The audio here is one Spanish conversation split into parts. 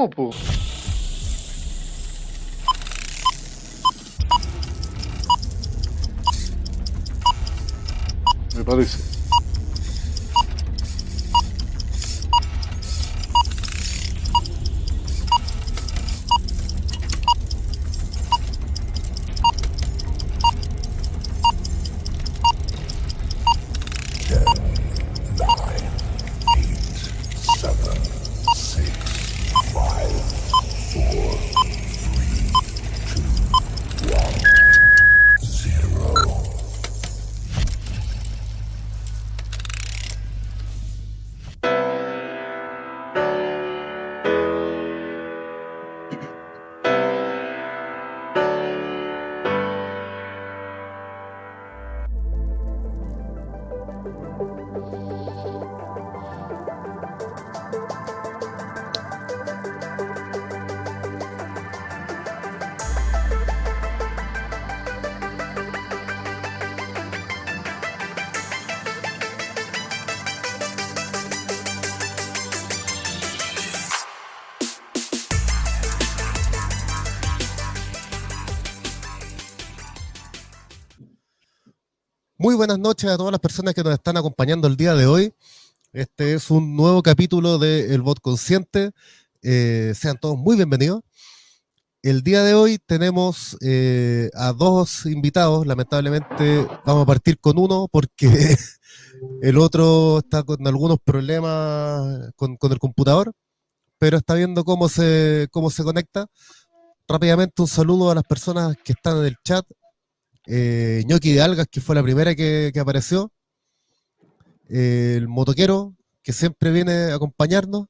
No, po. Me parece. Muy buenas noches a todas las personas que nos están acompañando el día de hoy. Este es un nuevo capítulo de El Bot Consciente. Sean todos muy bienvenidos. El día de hoy tenemos a dos invitados. Lamentablemente vamos a partir con uno porque el otro está con algunos problemas con el computador, pero está viendo cómo se conecta. Rápidamente un saludo a las personas que están en el chat. Ñoqui de Algas, que fue la primera que apareció. El motoquero, que siempre viene a acompañarnos.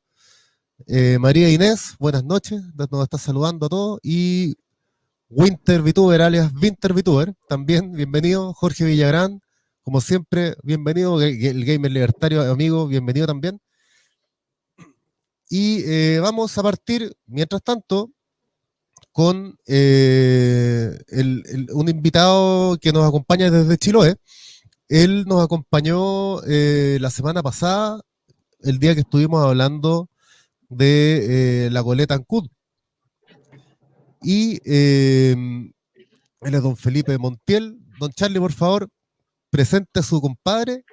María Inés, buenas noches, nos está saludando a todos. Y Winter VTuber, alias Winter VTuber, también bienvenido. Jorge Villagrán, como siempre, bienvenido. El gamer libertario, amigo, bienvenido también. Y vamos a partir, mientras tanto, con un invitado que nos acompaña desde Chiloé. Él nos acompañó la semana pasada, el día que estuvimos hablando de la goleta Ancud. Y él es don Felipe Montiel. Don Charlie, por favor, presente a su compadre,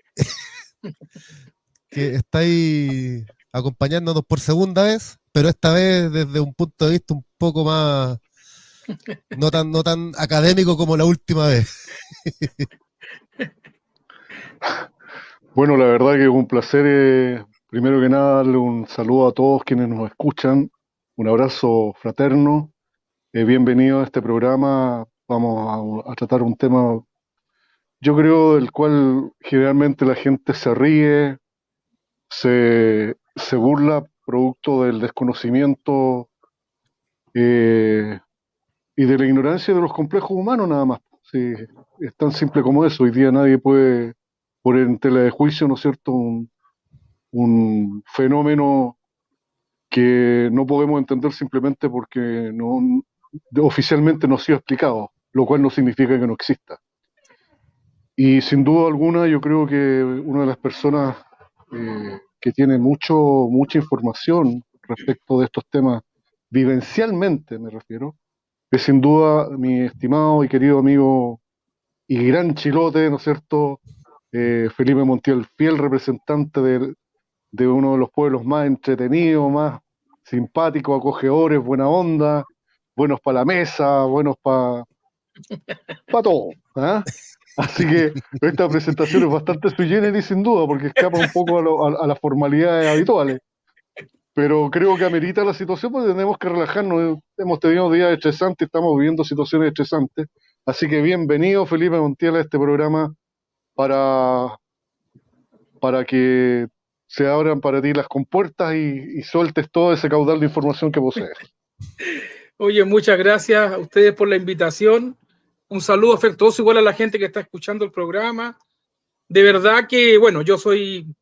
que está ahí acompañándonos por segunda vez, pero esta vez desde un punto de vista un poco más, no tan académico como la última vez. Bueno, la verdad que es un placer, primero que nada, darle un saludo a todos quienes nos escuchan, un abrazo fraterno, bienvenido a este programa. Vamos a tratar un tema, yo creo, del cual generalmente la gente se ríe, se burla, producto del desconocimiento y de la ignorancia de los complejos humanos nada más. Sí, es tan simple como eso. Hoy día nadie puede poner en tela de juicio, ¿no es cierto?, un fenómeno que no podemos entender simplemente porque oficialmente no ha sido explicado, lo cual no significa que no exista. Y sin duda alguna yo creo que una de las personas que tiene mucha información respecto de estos temas, vivencialmente me refiero, es sin duda mi estimado y querido amigo y gran chilote, ¿no es cierto?, Felipe Montiel, fiel representante de uno de los pueblos más entretenidos, más simpáticos, acogedores, buena onda, buenos para la mesa, buenos para todo, ¿ah? Así que esta presentación es bastante sui generis sin duda, porque escapa un poco a las formalidades habituales. Pero creo que amerita la situación porque tenemos que relajarnos. Hemos tenido días estresantes, estamos viviendo situaciones estresantes. Así que bienvenido, Felipe Montiel, a este programa para que se abran para ti las compuertas y sueltes todo ese caudal de información que posees. Oye, muchas gracias a ustedes por la invitación. Un saludo afectuoso igual a la gente que está escuchando el programa. De verdad que, bueno, yo soy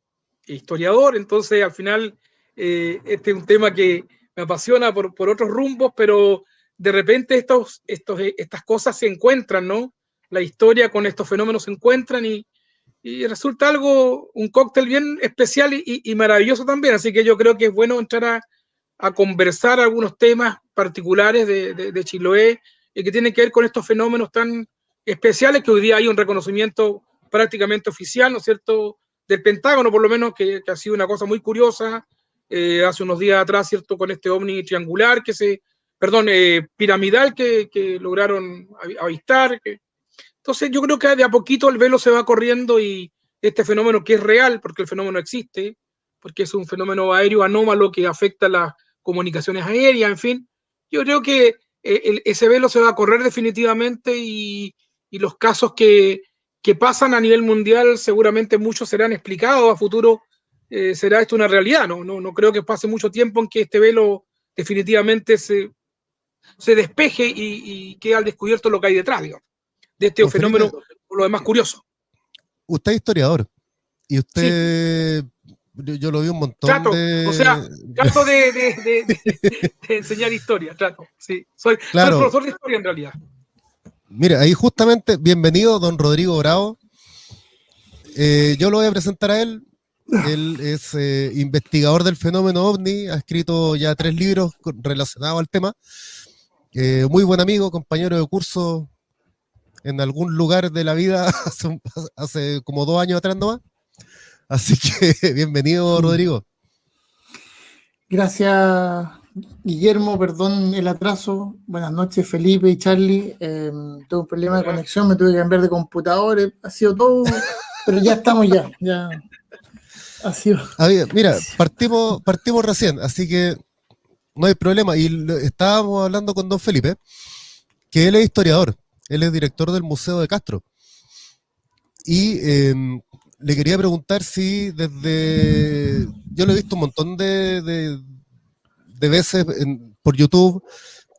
historiador, entonces al final este es un tema que me apasiona por otros rumbos, pero de repente estas cosas se encuentran, ¿no? La historia con estos fenómenos se encuentran y resulta un cóctel bien especial y maravilloso también. Así que yo creo que es bueno entrar a conversar algunos temas particulares de Chiloé que tienen que ver con estos fenómenos tan especiales que hoy día hay un reconocimiento prácticamente oficial, ¿no es cierto?, del Pentágono, por lo menos, que ha sido una cosa muy curiosa. Hace unos días atrás, ¿cierto?, con este ovni triangular piramidal que lograron avistar. Entonces yo creo que de a poquito el velo se va corriendo y este fenómeno, que es real, porque el fenómeno existe, porque es un fenómeno aéreo anómalo que afecta las comunicaciones aéreas, en fin, yo creo que ese velo se va a correr definitivamente y los casos que pasan a nivel mundial seguramente muchos serán explicados a futuro. Será esto una realidad, no creo que pase mucho tiempo en que este velo definitivamente se despeje y quede al descubierto lo que hay detrás, digamos, de este Don fenómeno, Felipe, por lo demás curioso. usted es historiador y Sí, usted, yo lo vi un montón trato, o sea, de... trato de enseñar historia, trato, sí. Soy Claro, profesor de historia en realidad. mire, ahí justamente, bienvenido, don Rodrigo Bravo. Yo lo voy a presentar a él. Él es investigador del fenómeno OVNI, ha escrito ya 3 libros relacionados al tema. Muy buen amigo, compañero de curso en algún lugar de la vida hace como 2 años atrás nomás. Así que bienvenido, Rodrigo. Gracias, Guillermo, perdón el atraso. Buenas noches, Felipe y Charlie. Tuve un problema de conexión, me tuve que cambiar de computadores, ha sido todo, pero ya estamos ya ha sido. Mira, partimos recién, así que no hay problema. Y estábamos hablando con don Felipe, que él es historiador, él es director del Museo de Castro. Y le quería preguntar si yo lo he visto un montón de veces por YouTube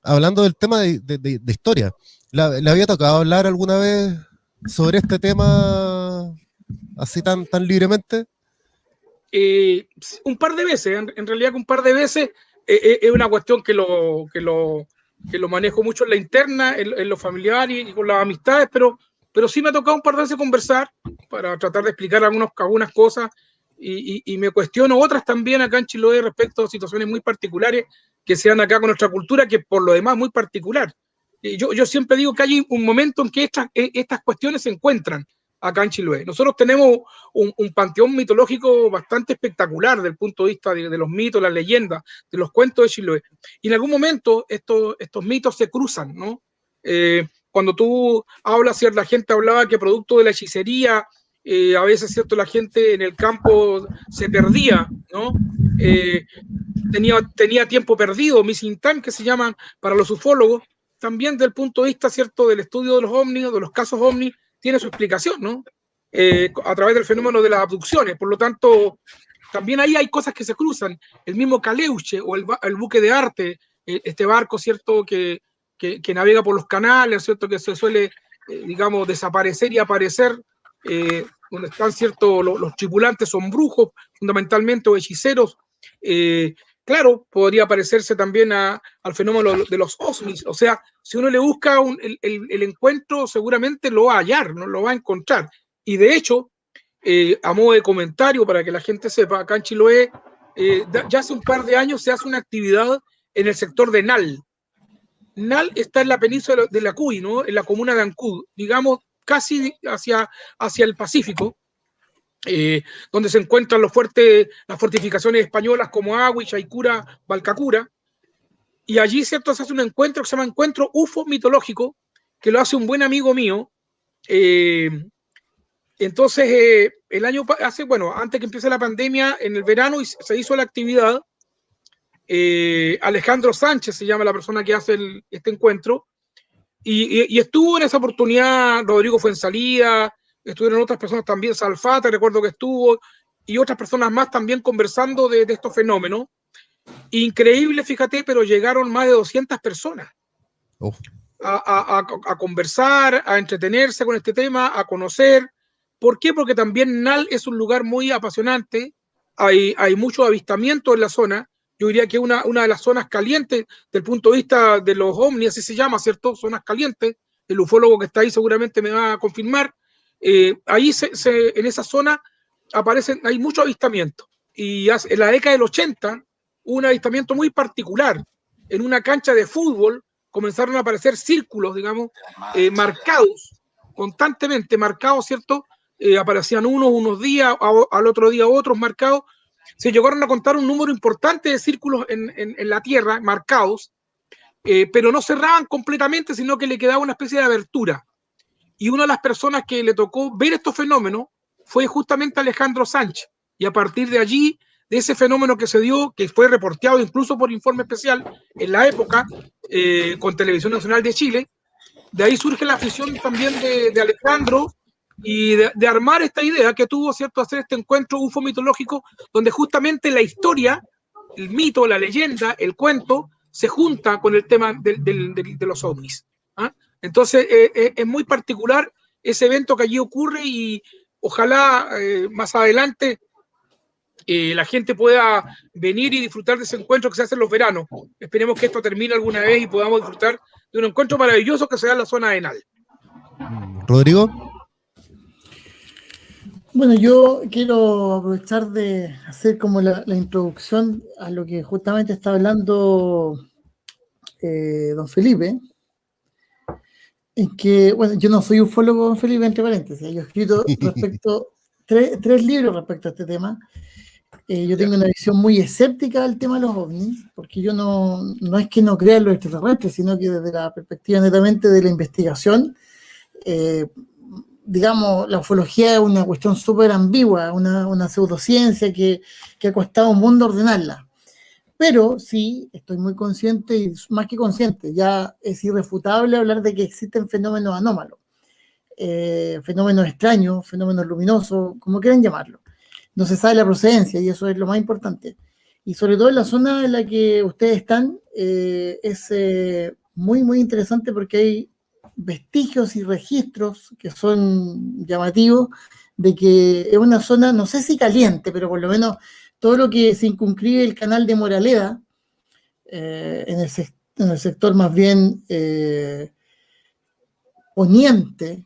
hablando del tema de historia. ¿Le había tocado hablar alguna vez sobre este tema así tan libremente? Un par de veces, en realidad un par de veces. Es una cuestión que lo manejo mucho en la interna, en lo familiar y con las amistades, pero sí me ha tocado un par de veces conversar para tratar de explicar algunas cosas y me cuestiono otras también acá en Chiloé respecto a situaciones muy particulares que se dan acá con nuestra cultura, que por lo demás es muy particular. Yo siempre digo que hay un momento en que estas cuestiones se encuentran acá en Chiloé. Nosotros tenemos un panteón mitológico bastante espectacular desde el punto de vista de los mitos, las leyendas, de los cuentos de Chiloé. Y en algún momento estos mitos se cruzan, ¿no? Cuando tú hablas, la gente hablaba que producto de la hechicería, a veces, ¿cierto?, la gente en el campo se perdía, ¿no? Tenía tiempo perdido, missing time, que se llaman para los ufólogos. También desde el punto de vista, ¿cierto?, del estudio de los ovnis, de los casos ovnis, tiene su explicación, ¿no? A través del fenómeno de las abducciones. Por lo tanto, también ahí hay cosas que se cruzan. El mismo Caleuche o el buque de arte, este barco, ¿cierto?, que navega por los canales, ¿cierto?, que se suele, digamos, desaparecer y aparecer, donde están, ¿cierto?, los tripulantes son brujos, fundamentalmente, o hechiceros. Claro, podría parecerse también al fenómeno de los ovnis. O sea, si uno le busca el encuentro, seguramente lo va a hallar, no lo va a encontrar. Y de hecho, a modo de comentario, para que la gente sepa, acá en Chiloé, ya hace un par de años se hace una actividad en el sector de Nal. Nal está en la península de la Cuy, ¿no?, en la comuna de Ancud, digamos, casi hacia el Pacífico. Donde se encuentran las fortificaciones españolas como Agui, Chaicura, Balcacura, y allí, ¿cierto?, se hace un encuentro que se llama Encuentro UFO Mitológico, que lo hace un buen amigo mío. Entonces, antes que empiece la pandemia, en el verano se hizo la actividad. Alejandro Sánchez se llama la persona que hace este encuentro, y estuvo en esa oportunidad Rodrigo Fuenzalía, estuvieron otras personas también, Salfate, recuerdo que estuvo, y otras personas más también conversando de estos fenómenos. Increíble, fíjate, pero llegaron más de 200 personas a conversar, a entretenerse con este tema, a conocer. ¿Por qué? Porque también Nal es un lugar muy apasionante, hay mucho avistamiento en la zona. Yo diría que una de las zonas calientes del punto de vista de los ovnis, así se llama, ¿cierto? Zonas calientes. El ufólogo que está ahí seguramente me va a confirmar. Ahí en esa zona hay mucho avistamiento. Y en la década del 80, hubo un avistamiento muy particular. En una cancha de fútbol comenzaron a aparecer círculos, digamos, marcados, constantemente marcados, ¿cierto? Aparecían unos días, al otro día otros marcados. Se llegaron a contar un número importante de círculos en la Tierra, marcados, pero no cerraban completamente, sino que le quedaba una especie de abertura. Y una de las personas que le tocó ver estos fenómenos fue justamente Alejandro Sánchez. Y a partir de allí, de ese fenómeno que se dio, que fue reporteado incluso por Informe Especial en la época, con Televisión Nacional de Chile, de ahí surge la afición también de Alejandro y de armar esta idea que tuvo, ¿cierto?, hacer este encuentro UFO mitológico, donde justamente la historia, el mito, la leyenda, el cuento, se junta con el tema de los ovnis. ¿Ah? Entonces, es muy particular ese evento que allí ocurre y ojalá más adelante la gente pueda venir y disfrutar de ese encuentro que se hace en los veranos. Esperemos que esto termine alguna vez y podamos disfrutar de un encuentro maravilloso que se da en la zona de Enal. Rodrigo. Bueno, yo quiero aprovechar de hacer como la introducción a lo que justamente está hablando don Felipe, en que, bueno, yo no soy ufólogo, don Felipe, entre paréntesis, yo he escrito tres libros respecto a este tema. Yo tengo una visión muy escéptica del tema de los ovnis, porque yo no es que no crea en los extraterrestres, sino que desde la perspectiva netamente de la investigación, digamos, la ufología es una cuestión súper ambigua, una pseudociencia que ha costado un mundo ordenarla. Pero sí, estoy muy consciente, y más que consciente, ya es irrefutable hablar de que existen fenómenos anómalos, fenómenos extraños, fenómenos luminosos, como quieran llamarlo. No se sabe la procedencia y eso es lo más importante. Y sobre todo en la zona en la que ustedes están, es muy, muy interesante porque hay vestigios y registros que son llamativos de que es una zona, no sé si caliente, pero por lo menos todo lo que se circunscribe el canal de Moraleda, en el sector más bien oriente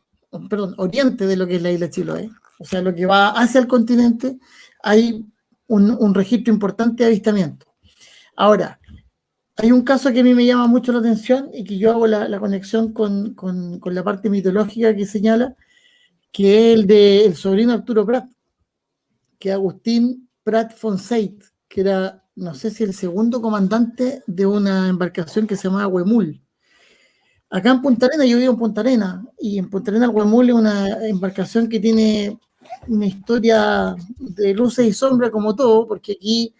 de lo que es la isla Chiloé, o sea, lo que va hacia el continente, hay un registro importante de avistamiento. Ahora, hay un caso que a mí me llama mucho la atención y que yo hago la conexión con la parte mitológica que señala, que es el del sobrino Arturo Prat, que es Agustín Prat Fonseit, que era, no sé si el segundo comandante de una embarcación que se llamaba Huemul. Acá en Punta Arenas, yo vivo en Punta Arenas, y en Punta Arenas el Huemul es una embarcación que tiene una historia de luces y sombras como todo, porque aquí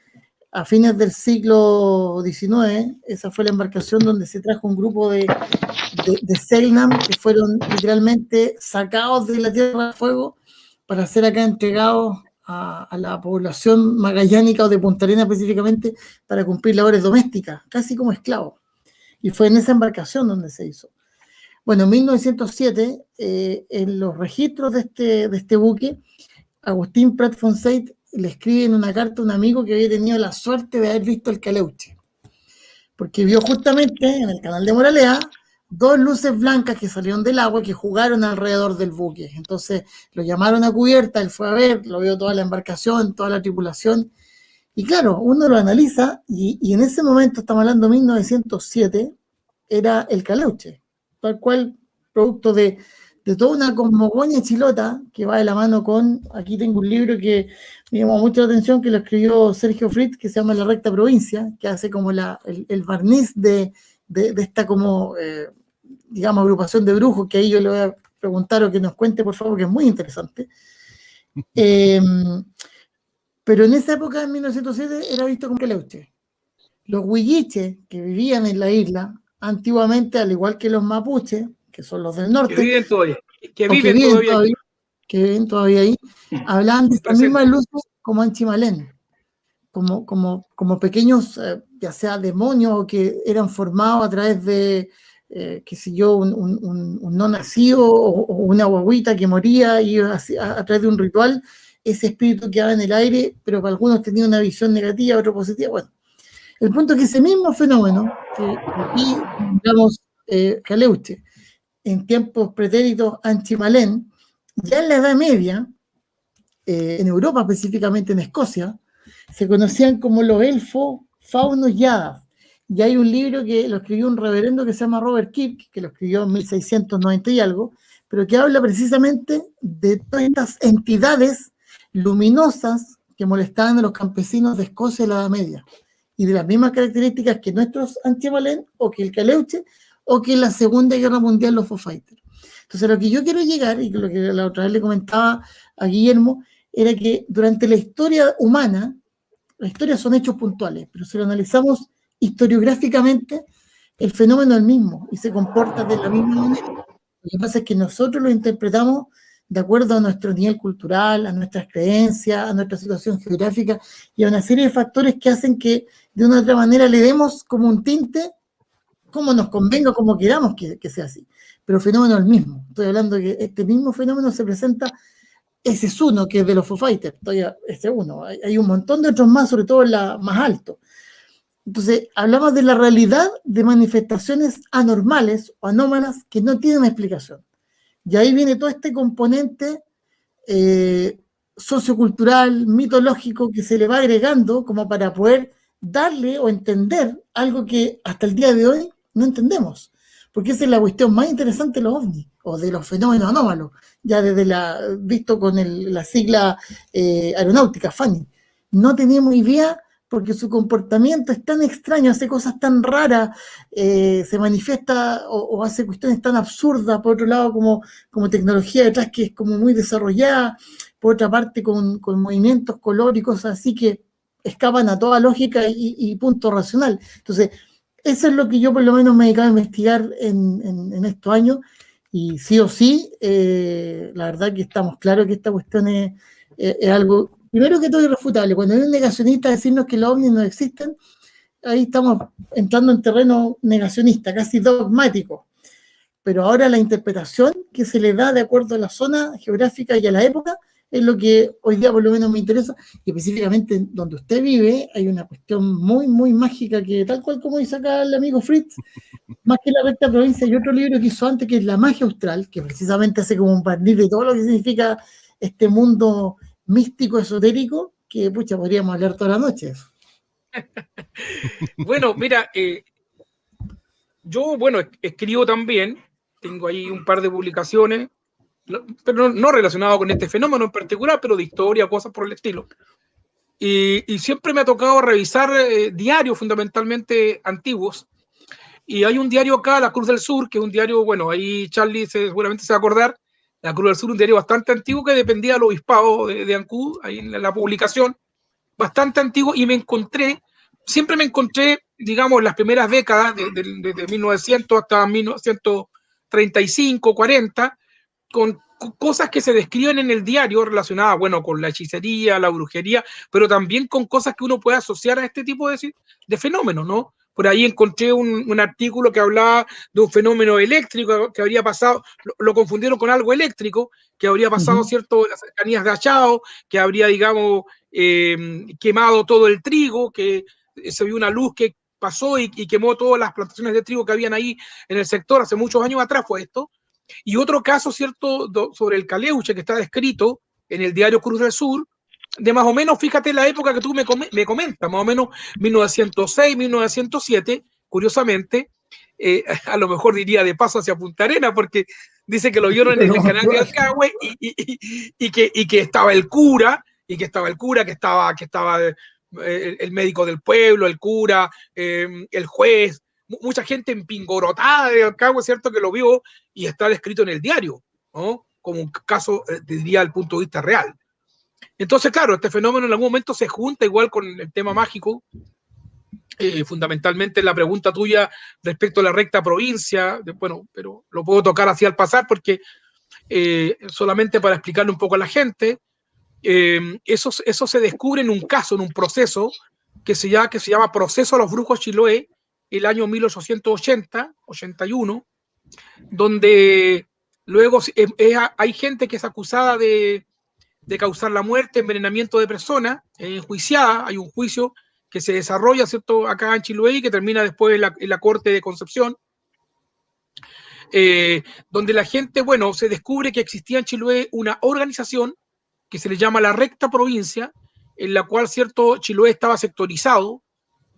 a fines del siglo XIX, esa fue la embarcación donde se trajo un grupo de Selknam que fueron literalmente sacados de la Tierra del Fuego para ser acá entregados a la población magallánica o de Punta Arenas específicamente para cumplir labores domésticas, casi como esclavos. Y fue en esa embarcación donde se hizo. Bueno, en 1907, en los registros de este buque, Agustín Prat Fonseit le escribe en una carta a un amigo que había tenido la suerte de haber visto el Caleuche, porque vio justamente en el canal de Moralea dos luces blancas que salieron del agua que jugaron alrededor del buque. Entonces lo llamaron a cubierta, él fue a ver, lo vio toda la embarcación, toda la tripulación, y claro, uno lo analiza y en ese momento, estamos hablando de 1907, era el Caleuche, tal cual, producto de toda una cosmogonía chilota que va de la mano con, aquí tengo un libro que me llamó mucho la atención, que lo escribió Sergio Fritz, que se llama La Recta Provincia, que hace como el barniz de esta como, digamos, agrupación de brujos, que ahí yo le voy a preguntar o que nos cuente, por favor, que es muy interesante. Pero en esa época, en 1907, era visto como Caleuche. Los huilliches que vivían en la isla, antiguamente, al igual que los mapuches, que son los del norte, que viven todavía, que viven todavía ahí, hablaban de estas mismas luces como Anchimalén, como pequeños, ya sea demonios o que eran formados a través de, qué sé yo, un no nacido o una guaguita que moría y a través de un ritual, ese espíritu quedaba en el aire, pero para algunos tenía una visión negativa, otro positiva. Bueno, el punto es que ese mismo fenómeno, que aquí, digamos, Caleuche, en tiempos pretéritos Anchimalén, ya en la Edad Media, en Europa, específicamente en Escocia, se conocían como los elfos faunos y hadas. Y hay un libro que lo escribió un reverendo que se llama Robert Kirk, que lo escribió en 1690 y algo, pero que habla precisamente de todas estas entidades luminosas que molestaban a los campesinos de Escocia y la Edad Media, y de las mismas características que nuestros Anchiamalén, o que el Caleuche, o que en la Segunda Guerra Mundial los Foo Fighters. Entonces, lo que yo quiero llegar, y lo que la otra vez le comentaba a Guillermo, era que durante la historia humana, la historia son hechos puntuales, pero si lo analizamos historiográficamente, el fenómeno es el mismo y se comporta de la misma manera. Lo que pasa es que nosotros lo interpretamos de acuerdo a nuestro nivel cultural, a nuestras creencias, a nuestra situación geográfica y a una serie de factores que hacen que de una u otra manera le demos como un tinte, como nos convenga, como queramos que sea así. Pero el fenómeno es el mismo. Estoy hablando de que este mismo fenómeno se presenta. Ese es uno, que es de los Foo Fighters, ese es uno. Hay un montón de otros más, sobre todo en la más alto. Entonces, hablamos de la realidad de manifestaciones anormales o anómalas que no tienen explicación. Y ahí viene todo este componente sociocultural, mitológico, que se le va agregando como para poder darle o entender algo que hasta el día de hoy no entendemos. Porque esa es la cuestión más interesante de los ovnis, o de los fenómenos anómalos, ya desde visto con la sigla aeronáutica, FANI. No teníamos idea porque su comportamiento es tan extraño, hace cosas tan raras, se manifiesta o hace cuestiones tan absurdas, por otro lado como tecnología detrás que es como muy desarrollada, por otra parte con movimientos, color y cosas así que escapan a toda lógica y punto racional. Entonces, eso es lo que yo por lo menos me he dedicado a investigar en estos años, y sí o sí, la verdad que estamos claros que esta cuestión es algo, primero que todo, irrefutable. Cuando hay un negacionista a decirnos que los ovnis no existen, ahí estamos entrando en terreno negacionista, casi dogmático. Pero ahora la interpretación que se le da de acuerdo a la zona geográfica y a la época es lo que hoy día por lo menos me interesa, y específicamente donde usted vive hay una cuestión muy, muy mágica que, tal cual como dice acá el amigo Fritz, más que la recta provincia, hay otro libro que hizo antes que es La Magia Austral, que precisamente hace como un barniz de todo lo que significa este mundo místico, esotérico, que pucha, podríamos hablar toda la noche. Bueno, mira, yo, bueno, escribo también, tengo ahí un par de publicaciones, pero no relacionado con este fenómeno en particular, pero de historia, cosas por el estilo. Y siempre me ha tocado revisar diarios fundamentalmente antiguos. Y hay un diario acá, La Cruz del Sur, que es un diario, bueno, ahí Charlie seguramente se va a acordar, La Cruz del Sur, un diario bastante antiguo que dependía del obispado de Ancud, ahí en la publicación, bastante antiguo, y siempre me encontré, digamos, en las primeras décadas, desde 1900 hasta 1935, 40, con cosas que se describen en el diario relacionadas, bueno, con la hechicería, la brujería, pero también con cosas que uno puede asociar a este tipo de fenómenos, ¿no? Por ahí encontré un artículo que hablaba de un fenómeno eléctrico que habría pasado, lo confundieron con algo eléctrico, que habría pasado, ¿cierto?, en las cercanías de Achao, que habría, digamos, quemado todo el trigo, que se vio una luz que pasó y quemó todas las plantaciones de trigo que habían ahí en el sector, hace muchos años atrás fue esto. Y otro caso, ¿cierto?, sobre el Caleuche, que está descrito en el diario Cruz del Sur, de más o menos, fíjate la época que tú me comentas, más o menos 1906, 1907, curiosamente, a lo mejor diría de paso hacia Punta Arenas, porque dice que lo vieron en el canal de Alcagüe y que estaba el cura, que estaba el médico del pueblo, el cura, el juez, mucha gente empingorotada de Alcagüe, ¿cierto?, que lo vio y está descrito en el diario, ¿no?, como un caso, diría, desde el punto de vista real. Entonces, claro, este fenómeno en algún momento se junta igual con el tema mágico, fundamentalmente la pregunta tuya respecto a la recta provincia, bueno, pero lo puedo tocar así al pasar porque solamente para explicarle un poco a la gente, eso se descubre en un caso, en un proceso que se llama Proceso a los Brujos Chiloé, el año 1880-81, donde luego hay gente que es acusada de causar la muerte, envenenamiento de personas, enjuiciada. Hay un juicio que se desarrolla, ¿cierto?, acá en Chiloé, que termina después en la Corte de Concepción, donde la gente, bueno, se descubre que existía en Chiloé una organización que se le llama la Recta Provincia, en la cual, ¿cierto?, Chiloé estaba sectorizado,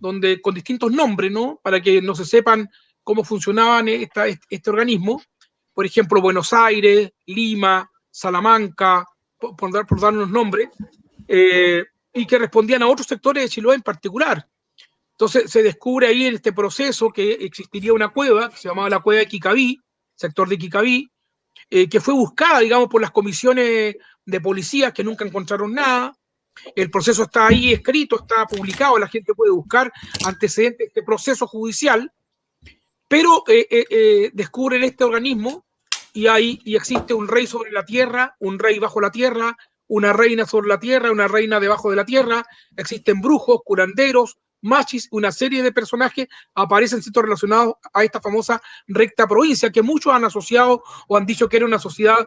donde, con distintos nombres, ¿no? Para que no se sepan cómo funcionaban este organismo. Por ejemplo, Buenos Aires, Lima, Salamanca, por dar unos nombres, y que respondían a otros sectores de Chiloé en particular. Entonces se descubre ahí en este proceso que existiría una cueva que se llamaba la cueva de Quicaví, sector de Quicaví, que fue buscada, digamos, por las comisiones de policías que nunca encontraron nada. El proceso está ahí escrito, está publicado, la gente puede buscar antecedentes de este proceso judicial, pero descubren este organismo y existe un rey sobre la tierra, un rey bajo la tierra, una reina sobre la tierra, una reina debajo de la tierra, existen brujos, curanderos, machis, una serie de personajes aparecen sitios relacionados a esta famosa recta provincia, que muchos han asociado o han dicho que era una sociedad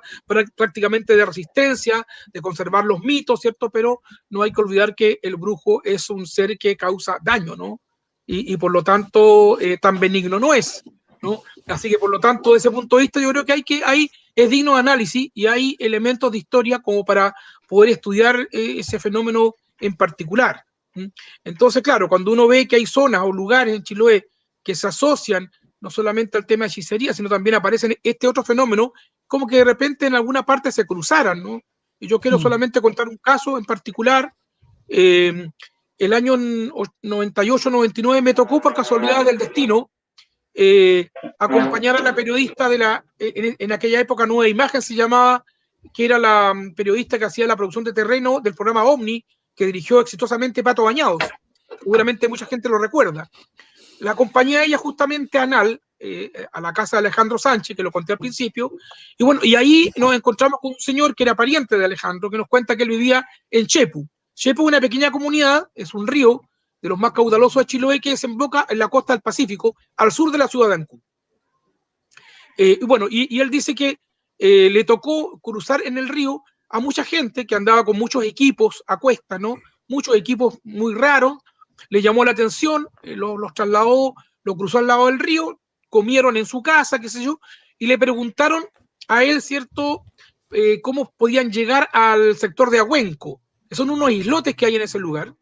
prácticamente de resistencia, de conservar los mitos, ¿cierto? Pero no hay que olvidar que el brujo es un ser que causa daño, ¿no? Y por lo tanto tan benigno no es, ¿no? Así que por lo tanto, desde ese punto de vista, yo creo que ahí es digno de análisis y hay elementos de historia como para poder estudiar ese fenómeno en particular. Entonces, claro, cuando uno ve que hay zonas o lugares en Chiloé que se asocian no solamente al tema de hechicería, sino también aparecen este otro fenómeno, como que de repente en alguna parte se cruzaran, ¿no? Y yo quiero solamente contar un caso en particular. El año 98-99 me tocó por casualidad del destino acompañar a la periodista en aquella época Nueva Imagen se llamaba, que era la periodista que hacía la producción de terreno del programa Omni, que dirigió exitosamente Pato Bañados. Seguramente mucha gente lo recuerda. La acompañé a ella justamente a Anal, a la casa de Alejandro Sánchez, que lo conté al principio, y bueno, y ahí nos encontramos con un señor que era pariente de Alejandro, que nos cuenta que él vivía en Chepu. Chepu es una pequeña comunidad, es un río de los más caudalosos de Chiloé que desemboca en la costa del Pacífico, al sur de la ciudad de Ancud. Bueno, y él dice que le tocó cruzar en el río a mucha gente que andaba con muchos equipos a cuesta, ¿no? Muchos equipos muy raros, le llamó la atención, los trasladó, lo cruzó al lado del río, comieron en su casa, qué sé yo, y le preguntaron a él, ¿cierto?, cómo podían llegar al sector de Ahuenco, que son unos islotes que hay en ese lugar.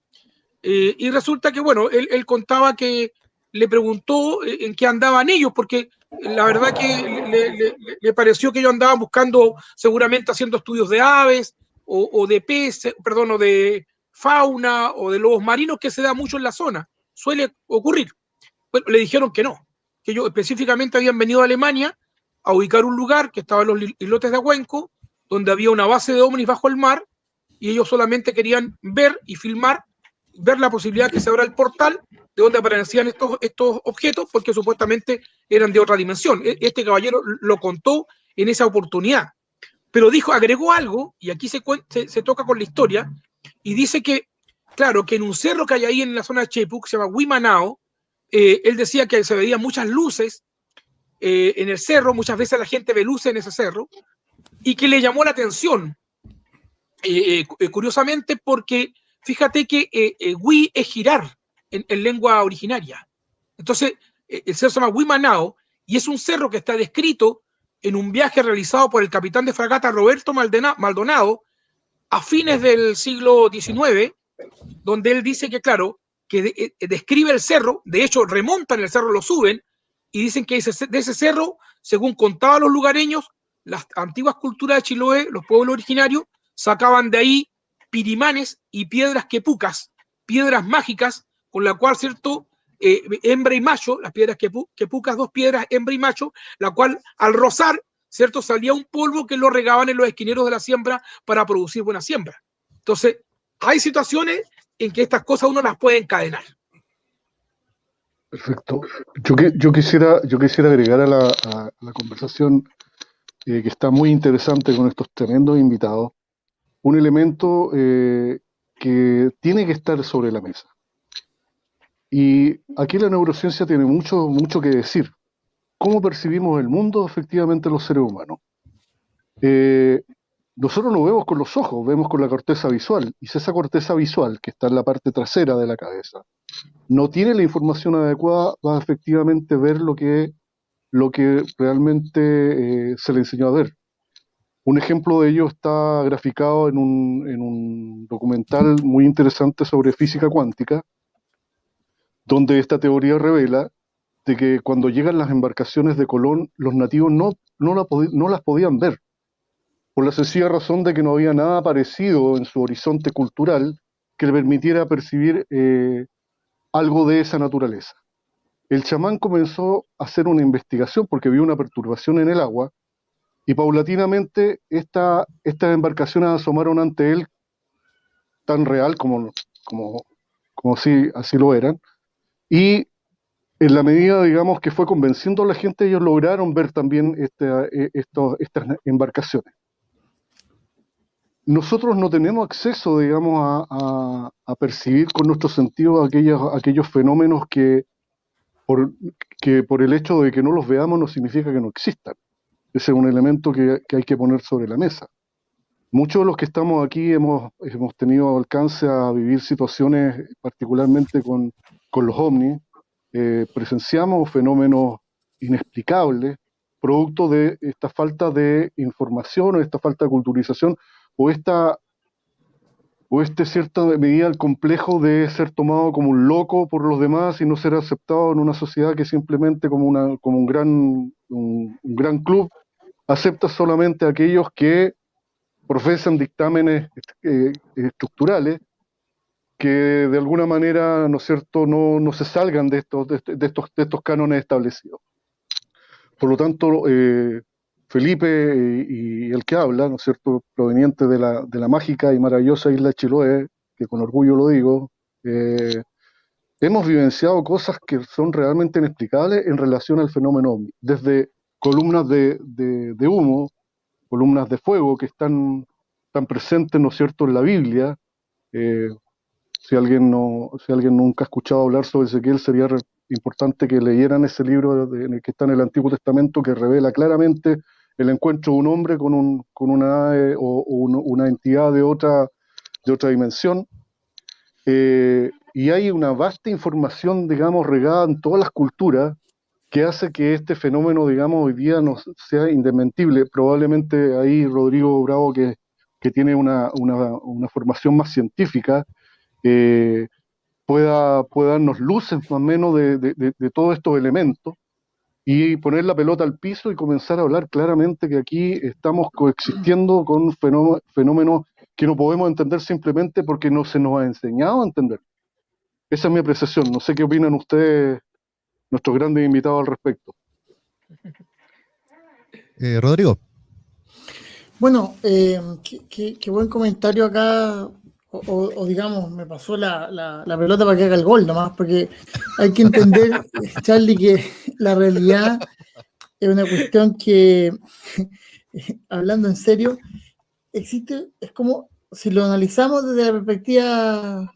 Y resulta que, bueno, él contaba que le preguntó en qué andaban ellos, porque la verdad que le pareció que ellos andaban buscando, seguramente haciendo estudios de aves o de peces, perdón, o de fauna o de lobos marinos, que se da mucho en la zona. Suele ocurrir. Bueno, le dijeron que no, que ellos específicamente habían venido a Alemania a ubicar un lugar que estaba en los islotes de Ahuenco, donde había una base de ovnis bajo el mar, y ellos solamente querían ver y filmar, ver la posibilidad que se abra el portal de donde aparecían estos objetos, porque supuestamente eran de otra dimensión. Este caballero lo contó en esa oportunidad, pero dijo, agregó algo, y aquí se toca con la historia, y dice que, claro, que en un cerro que hay ahí en la zona de Chepu, que se llama Huimanao, él decía que se veían muchas luces en el cerro, muchas veces la gente ve luces en ese cerro, y que le llamó la atención, curiosamente, porque fíjate que Hui es girar en lengua originaria. Entonces, el cerro se llama Huimanao y es un cerro que está descrito en un viaje realizado por el capitán de fragata Roberto Maldonado a fines del siglo XIX, donde él dice que, claro, que describe el cerro, de hecho remontan el cerro, lo suben, y dicen que de ese cerro, según contaban los lugareños, las antiguas culturas de Chiloé, los pueblos originarios, sacaban de ahí pirimanes y piedras quepucas, piedras mágicas, con la cual, ¿cierto?, hembra y macho, las piedras quepucas, dos piedras, hembra y macho, la cual al rozar, ¿cierto?, salía un polvo que lo regaban en los esquineros de la siembra para producir buena siembra. Entonces, hay situaciones en que estas cosas uno las puede encadenar. Perfecto. Yo quisiera agregar a la conversación que está muy interesante con estos tremendos invitados, un elemento que tiene que estar sobre la mesa. Y aquí la neurociencia tiene mucho que decir. ¿Cómo percibimos el mundo efectivamente los seres humanos? Nosotros no vemos con los ojos, vemos con la corteza visual. Y si esa corteza visual, que está en la parte trasera de la cabeza, no tiene la información adecuada, va a efectivamente ver lo que realmente se le enseñó a ver. Un ejemplo de ello está graficado en un documental muy interesante sobre física cuántica, donde esta teoría revela de que cuando llegan las embarcaciones de Colón, los nativos no las podían ver, por la sencilla razón de que no había nada parecido en su horizonte cultural que le permitiera percibir algo de esa naturaleza. El chamán comenzó a hacer una investigación porque vio una perturbación en el agua y paulatinamente estas embarcaciones asomaron ante él tan real como si así lo eran, y en la medida, digamos, que fue convenciendo a la gente, ellos lograron ver también estas embarcaciones. Nosotros no tenemos acceso, digamos, a percibir con nuestros sentidos aquellos fenómenos que por el hecho de que no los veamos no significa que no existan. Ese es un elemento que hay que poner sobre la mesa. Muchos de los que estamos aquí hemos tenido alcance a vivir situaciones, particularmente con los ovnis. Presenciamos fenómenos inexplicables, producto de esta falta de información o esta falta de culturización o cierta medida el complejo de ser tomado como un loco por los demás y no ser aceptado en una sociedad que simplemente como un gran club acepta solamente a aquellos que profesan dictámenes estructurales que de alguna manera, ¿no es cierto?, no se salgan de estos cánones establecidos. Por lo tanto, Felipe y el que habla, ¿no es cierto?, proveniente de la mágica y maravillosa isla de Chiloé, que con orgullo lo digo, hemos vivenciado cosas que son realmente inexplicables en relación al fenómeno ovni, desde columnas de humo, columnas de fuego que están presentes, ¿no es cierto?, en la Biblia. Si alguien nunca ha escuchado hablar sobre Ezequiel, sería importante que leyeran ese libro en el que está en el Antiguo Testamento, que revela claramente el encuentro de un hombre con una ave o una entidad de otra dimensión. Y hay una vasta información, digamos, regada en todas las culturas, que hace que este fenómeno, digamos, hoy día no sea indesmentible. Probablemente ahí Rodrigo Bravo, que tiene una formación más científica, pueda darnos luces más o menos de todos estos elementos y poner la pelota al piso y comenzar a hablar claramente que aquí estamos coexistiendo con fenómenos que no podemos entender simplemente porque no se nos ha enseñado a entender. Esa es mi apreciación. No sé qué opinan ustedes, nuestros grandes invitados, al respecto. Rodrigo. Bueno, qué buen comentario acá, o digamos, me pasó la pelota para que haga el gol nomás, porque hay que entender, Charlie, que la realidad es una cuestión que, hablando en serio, existe, es como si lo analizamos desde la perspectiva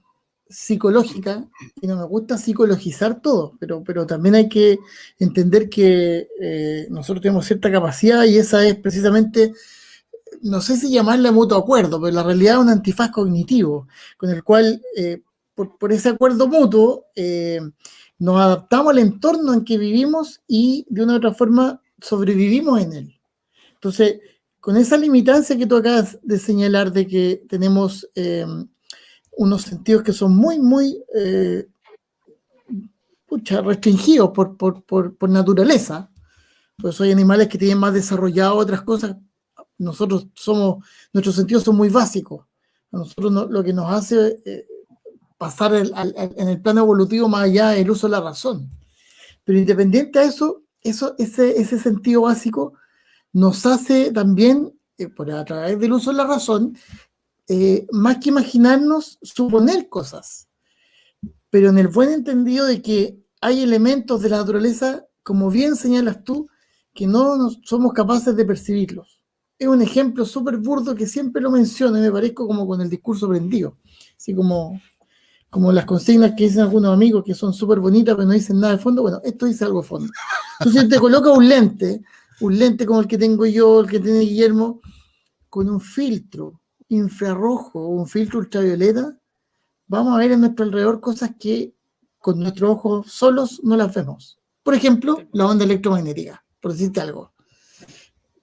psicológica, y no me gusta psicologizar todo, pero también hay que entender que nosotros tenemos cierta capacidad y esa es precisamente, no sé si llamarle mutuo acuerdo, pero la realidad es un antifaz cognitivo, con el cual, por ese acuerdo mutuo, nos adaptamos al entorno en que vivimos y de una u otra forma sobrevivimos en él. Entonces, con esa limitancia que tú acabas de señalar de que tenemos unos sentidos que son muy restringidos por naturaleza, pues hay animales que tienen más desarrollado otras cosas. Nuestros sentidos son muy básicos. A nosotros lo que nos hace pasar en el plano evolutivo más allá del uso de la razón. Pero independiente de eso, ese sentido básico nos hace también, a través del uso de la razón, más que imaginarnos, suponer cosas. Pero en el buen entendido de que hay elementos de la naturaleza, como bien señalas tú, que no somos capaces de percibirlos. Es un ejemplo súper burdo que siempre lo menciono y me parezco como con el discurso prendido. Así como las consignas que dicen algunos amigos que son súper bonitas pero no dicen nada de fondo. Bueno, esto dice algo de fondo. Entonces te coloca un lente como el que tengo yo, el que tiene Guillermo, con un filtro infrarrojo o un filtro ultravioleta, vamos a ver en nuestro alrededor cosas que con nuestros ojos solos no las vemos. Por ejemplo, la onda electromagnética, por decirte algo.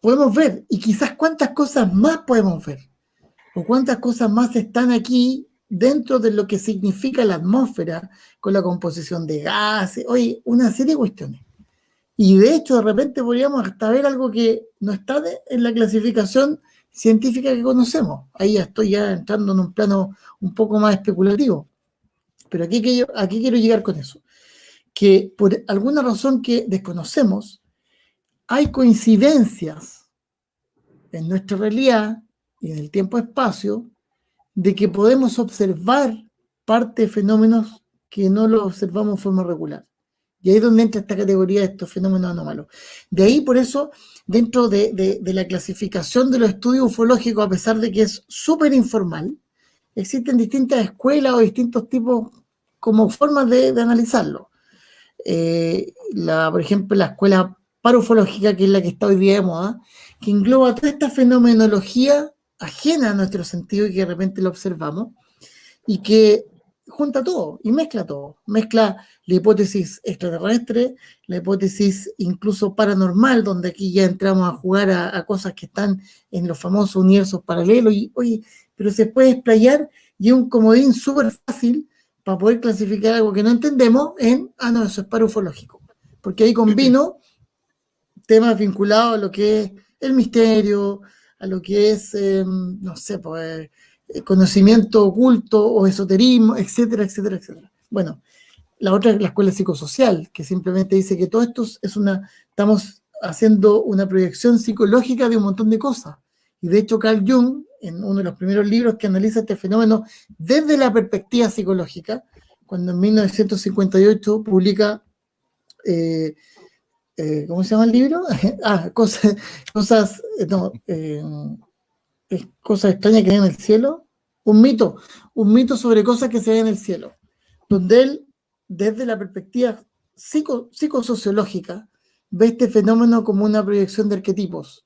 Podemos ver, y quizás cuántas cosas más podemos ver, o cuántas cosas más están aquí dentro de lo que significa la atmósfera, con la composición de gases, oye, una serie de cuestiones. Y de hecho, de repente podríamos hasta ver algo que no está en la clasificación científica que conocemos. Ahí ya estoy entrando en un plano un poco más especulativo. Pero aquí quiero llegar con eso. Que por alguna razón que desconocemos, hay coincidencias en nuestra realidad y en el tiempo-espacio de que podemos observar parte de fenómenos que no los observamos de forma regular. Y ahí es donde entra esta categoría de estos fenómenos anómalos. De ahí, por eso, dentro de la clasificación de los estudios ufológicos, a pesar de que es súper informal, existen distintas escuelas o distintos tipos como formas de analizarlo. Por ejemplo, la escuela parufológica, que es la que está hoy día de moda, que engloba toda esta fenomenología ajena a nuestro sentido y que de repente lo observamos, y que junta todo y mezcla todo. Mezcla la hipótesis extraterrestre, la hipótesis incluso paranormal, donde aquí ya entramos a jugar a cosas que están en los famosos universos paralelos, y oye, pero se puede explayar y es un comodín súper fácil para poder clasificar algo que no entendemos no, eso es parufológico. Porque ahí combino temas vinculados a lo que es el misterio, a lo que es, no sé, pues, conocimiento oculto o esoterismo, etcétera, etcétera, etcétera. Bueno, la otra es la escuela psicosocial, que simplemente dice que todo esto estamos haciendo una proyección psicológica de un montón de cosas. Y de hecho Carl Jung, en uno de los primeros libros que analiza este fenómeno desde la perspectiva psicológica, cuando en 1958 publica, ¿cómo se llama el libro? Cosas extrañas que hay en el cielo, un mito sobre cosas que se ven en el cielo, donde él, desde la perspectiva psicosociológica, ve este fenómeno como una proyección de arquetipos.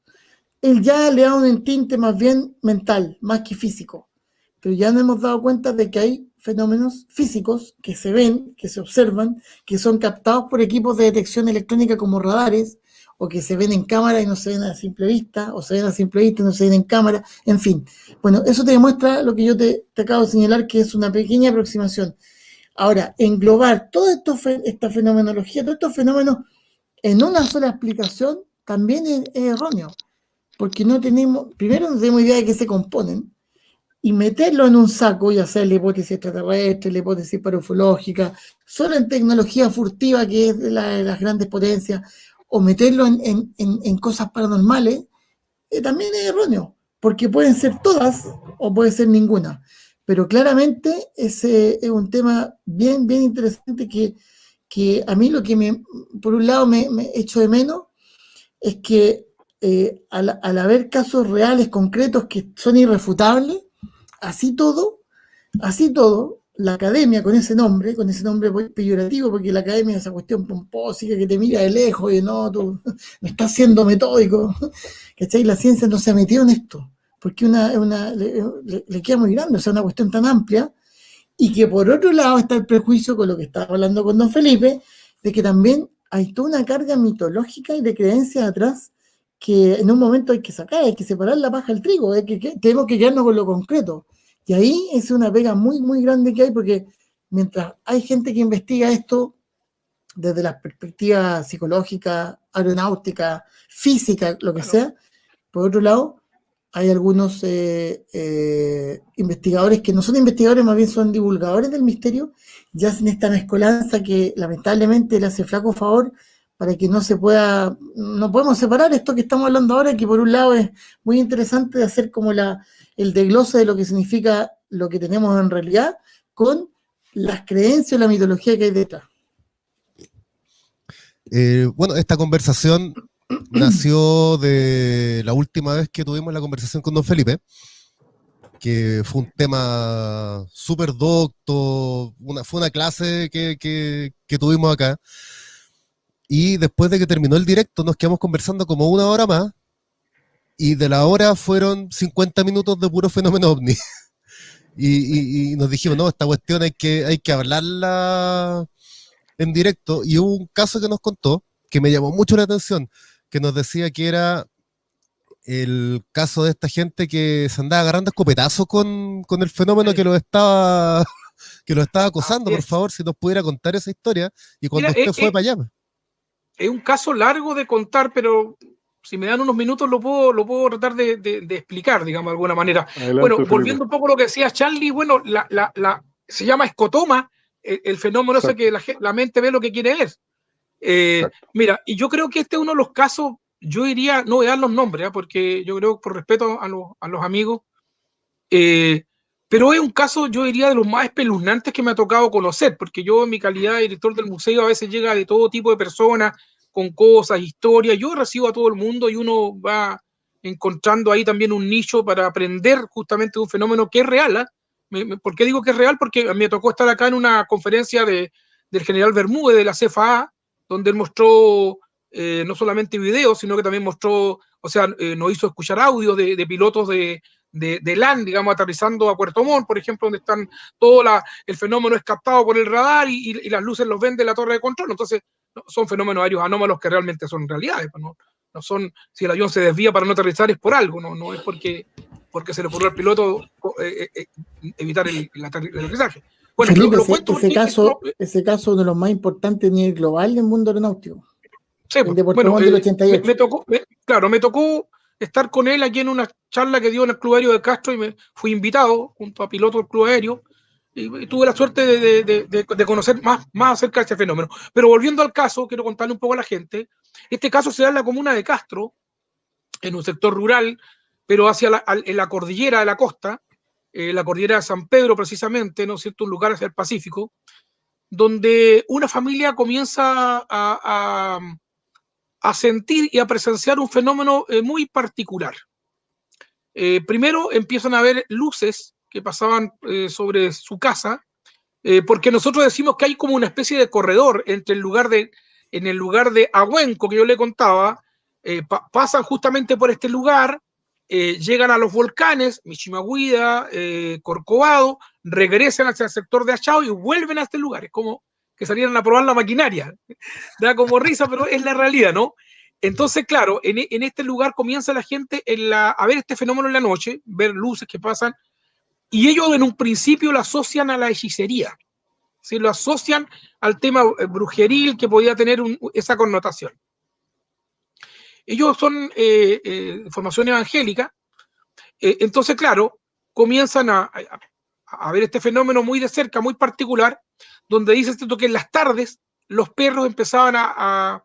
Él ya le da un tinte más bien mental, más que físico, pero ya nos hemos dado cuenta de que hay fenómenos físicos que se ven, que se observan, que son captados por equipos de detección electrónica como radares, o que se ven en cámara y no se ven a simple vista, o se ven a simple vista y no se ven en cámara, en fin. Bueno, eso te demuestra lo que yo te acabo de señalar, que es una pequeña aproximación. Ahora, englobar toda esta fenomenología, todos estos fenómenos en una sola explicación, también es erróneo, porque primero no tenemos idea de qué se componen, y meterlo en un saco y hacer la hipótesis extraterrestre, la hipótesis parufológica, solo en tecnología furtiva, que es de las grandes potencias, o meterlo en cosas paranormales, también es erróneo, porque pueden ser todas o puede ser ninguna. Pero claramente ese es un tema bien, bien interesante que a mí lo que por un lado me echo de menos es que al haber casos reales, concretos, que son irrefutables, así todo, la academia con ese nombre peyorativo, porque la academia es esa cuestión pompósica que te mira de lejos y no, tú me estás siendo metódico, ¿cachai? La ciencia no se ha metido en esto, porque le queda muy grande, o sea, una cuestión tan amplia, y que por otro lado está el prejuicio con lo que estaba hablando con don Felipe, de que también hay toda una carga mitológica y de creencias atrás que en un momento hay que sacar, hay que separar la paja del trigo, tenemos que quedarnos con lo concreto. Y ahí es una pega muy, muy grande que hay, porque mientras hay gente que investiga esto desde la perspectiva psicológica, aeronáutica, física, lo que sea, por otro lado, hay algunos investigadores que no son investigadores, más bien son divulgadores del misterio, y hacen esta mezcolanza que lamentablemente le hace flaco favor para que no podemos separar esto que estamos hablando ahora, que por un lado es muy interesante de hacer como el desglose de lo que significa lo que tenemos en realidad, con las creencias o la mitología que hay detrás. Bueno, esta conversación nació de la última vez que tuvimos la conversación con don Felipe, que fue un tema súper docto, fue una clase que tuvimos acá, y después de que terminó el directo nos quedamos conversando como una hora más, y de la hora fueron 50 minutos de puro fenómeno ovni. Y nos dijimos, no, esta cuestión hay que hablarla en directo, y hubo un caso que nos contó que me llamó mucho la atención, que nos decía que era el caso de esta gente que se andaba agarrando escopetazos con el fenómeno que lo estaba acosando. Por favor, si nos pudiera contar esa historia y cuando Mira, usted fue para allá. es un caso largo de contar, pero si me dan unos minutos lo puedo tratar de explicar, digamos, de alguna manera. Adelante, Bueno, Felipe. volviendo un poco a lo que decía Charlie, bueno, se llama escotoma, el fenómeno ese que la mente ve lo que quiere ver. Mira, y yo creo que este es uno de los casos, yo diría, no voy a dar los nombres, porque yo creo, por respeto a los amigos, pero es un caso, yo diría, de los más espeluznantes que me ha tocado conocer, porque yo en mi calidad de director del museo a veces llega de todo tipo de personas, con cosas, historias, yo recibo a todo el mundo y uno va encontrando ahí también un nicho para aprender justamente de un fenómeno que es real. ¿Por qué digo que es real? Porque me tocó estar acá en una conferencia del general Bermúdez de la CFA, donde él mostró no solamente videos, sino que también mostró, o sea, nos hizo escuchar audios de pilotos de LAN, digamos, aterrizando a Puerto Montt, por ejemplo, donde están el fenómeno es captado por el radar y las luces los ven de la torre de control. Entonces, son fenómenos aéreos anómalos que realmente son realidades. No son, si el avión se desvía para no aterrizar es por algo, no es porque se le ocurrió al piloto evitar el aterrizaje. Bueno, Felipe, lo cuento ese porque caso es uno de los más importantes a nivel global del mundo aeronáutico. sí, el de Puerto Montt del 88. Me tocó estar con él aquí en una charla que dio en el Club Aéreo de Castro y me fui invitado junto a pilotos del Club Aéreo y tuve la suerte de conocer más acerca de este fenómeno. Pero volviendo al caso, quiero contarle un poco a la gente. Este caso se da en la comuna de Castro, en un sector rural, pero en la cordillera de la costa, la cordillera de San Pedro precisamente, ¿no es cierto?, un lugar hacia el Pacífico, donde una familia comienza a sentir y a presenciar un fenómeno muy particular. Primero empiezan a ver luces que pasaban sobre su casa, porque nosotros decimos que hay como una especie de corredor entre en el lugar de Agüenco que yo le contaba, pasan justamente por este lugar, llegan a los volcanes, Michimahuida, Corcovado, regresan hacia el sector de Achao y vuelven a este lugar. Es como que salieran a probar la maquinaria. Da como risa, pero es la realidad, ¿no? Entonces, claro, en este lugar comienza la gente a ver este fenómeno en la noche, ver luces que pasan, y ellos en un principio lo asocian a la hechicería, ¿sí? Lo asocian al tema brujeril que podía tener esa connotación. Ellos son formación evangélica, entonces, claro, comienzan a ver este fenómeno muy de cerca, muy particular, donde dice esto que en las tardes los perros empezaban a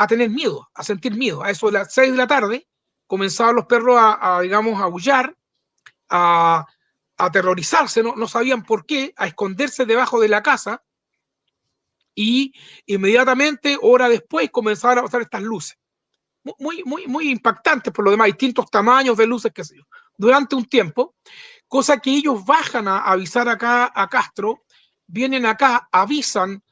tener miedo, a sentir miedo. A eso de las 6 de la tarde comenzaban los perros digamos, a aullar, a aterrorizarse, no sabían por qué, a esconderse debajo de la casa y inmediatamente, hora después, comenzaban a pasar estas luces. Muy impactantes por lo demás, distintos tamaños de luces, qué sé yo, durante un tiempo, cosa que ellos bajan a avisar acá a Castro, vienen acá, avisan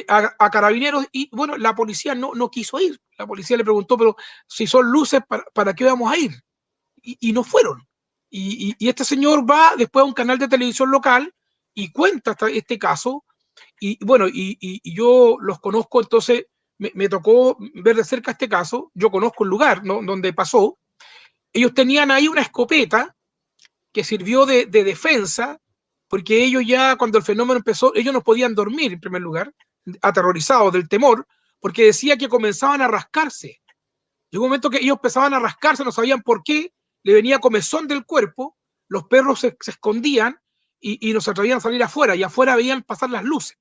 a carabineros y bueno, la policía no quiso ir. La policía le preguntó, pero si son luces, ¿para qué vamos a ir? Y no fueron. Y este señor va después a un canal de televisión local y cuenta este caso. Y bueno, y yo los conozco, entonces me tocó ver de cerca este caso. Yo conozco el lugar, ¿no?, donde pasó. Ellos tenían ahí una escopeta que sirvió de defensa, porque ellos ya cuando el fenómeno empezó, ellos no podían dormir en primer lugar, aterrorizados del temor, porque decía que comenzaban a rascarse. Llegó un momento que ellos empezaban a rascarse, no sabían por qué, le venía comezón del cuerpo, los perros se escondían y no se atrevían a salir afuera, y afuera veían pasar las luces.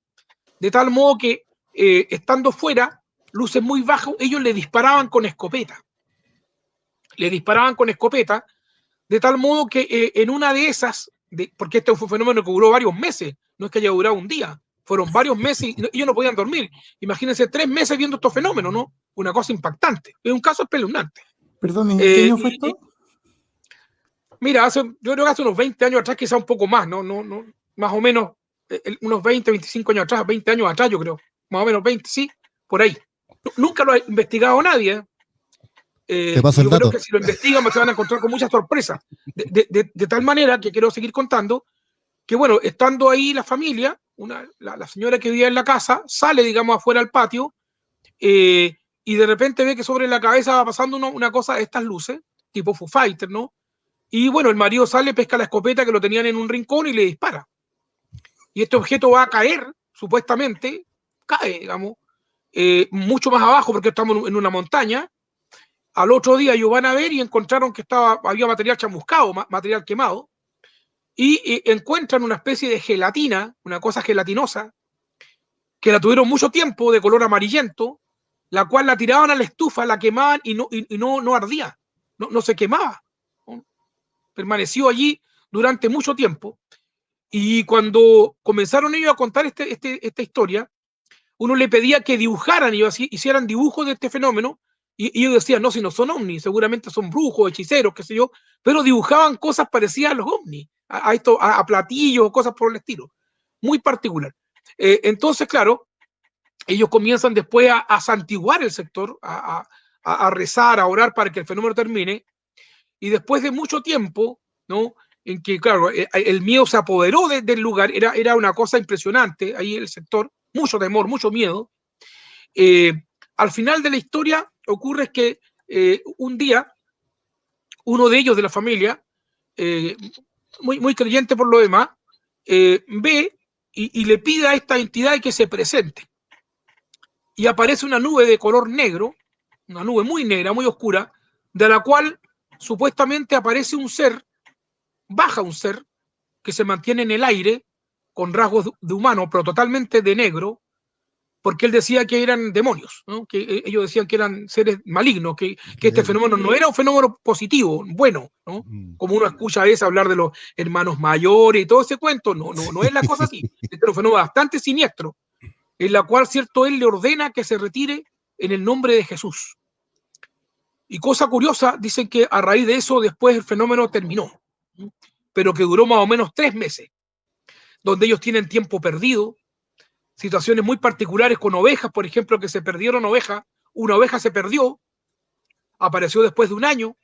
De tal modo que, estando fuera, luces muy bajas, ellos le disparaban con escopeta. Le disparaban con escopeta, de tal modo que en una de esas, porque este fue un fenómeno que duró varios meses, no es que haya durado un día, fueron varios meses y ellos no podían dormir. Imagínense 3 meses viendo estos fenómenos, ¿no? Una cosa impactante. Es un caso espeluznante. Perdón, ¿en qué año fue esto? Mira, yo creo que hace unos 20 años atrás, quizá un poco más, no, más o menos unos 20, 25 años atrás, 20 años atrás, yo creo, más o menos 20, sí, por ahí. Nunca lo ha investigado nadie. Te paso el yo dato. creo que si lo investigan se van a encontrar con muchas sorpresas. De tal manera que quiero seguir contando que, bueno, estando ahí la familia, la señora que vivía en la casa, sale, digamos, afuera al patio y de repente ve que sobre la cabeza va pasando una cosa de estas luces tipo Foo Fighter, ¿no? Y bueno, el marido sale, pesca la escopeta que lo tenían en un rincón y le dispara. Y este objeto va a caer, supuestamente, cae, digamos, mucho más abajo porque estamos en una montaña. Al otro día ellos van a ver y encontraron que había material chamuscado, material quemado, y encuentran una especie de gelatina, una cosa gelatinosa, que la tuvieron mucho tiempo de color amarillento, la cual la tiraban a la estufa, la quemaban y no ardía, no se quemaba, ¿no? Permaneció allí durante mucho tiempo. Y cuando comenzaron ellos a contar esta historia, uno le pedía que dibujaran, ellos hicieran dibujos de este fenómeno, y ellos decían, no, si no son ovnis, seguramente son brujos, hechiceros, qué sé yo, pero dibujaban cosas parecidas a los ovnis, a platillos, cosas por el estilo, muy particular. Entonces, claro, ellos comienzan después a santiguar el sector, a rezar, a orar para que el fenómeno termine, y después de mucho tiempo, ¿no? En que, claro, el miedo se apoderó del lugar, era una cosa impresionante, ahí el sector, mucho temor, mucho miedo. Al final de la historia ocurre que un día, uno de ellos de la familia, muy creyente por lo demás, ve y le pide a esta entidad que se presente. Y aparece una nube de color negro, una nube muy negra, muy oscura, de la cual supuestamente aparece un ser, baja un ser, que se mantiene en el aire, con rasgos de humano, pero totalmente de negro, porque él decía que eran demonios, ¿no? Que ellos decían que eran seres malignos, que este fenómeno no era un fenómeno positivo, bueno, ¿no? Como uno escucha a veces hablar de los hermanos mayores y todo ese cuento, no es la cosa así. Este es un fenómeno bastante siniestro, en la cual, cierto, él le ordena que se retire en el nombre de Jesús. Y cosa curiosa, dicen que a raíz de eso después el fenómeno terminó, pero que duró más o menos 3 meses, donde ellos tienen tiempo perdido, situaciones muy particulares con ovejas, por ejemplo, que se perdieron ovejas, una oveja se perdió, apareció después de un año,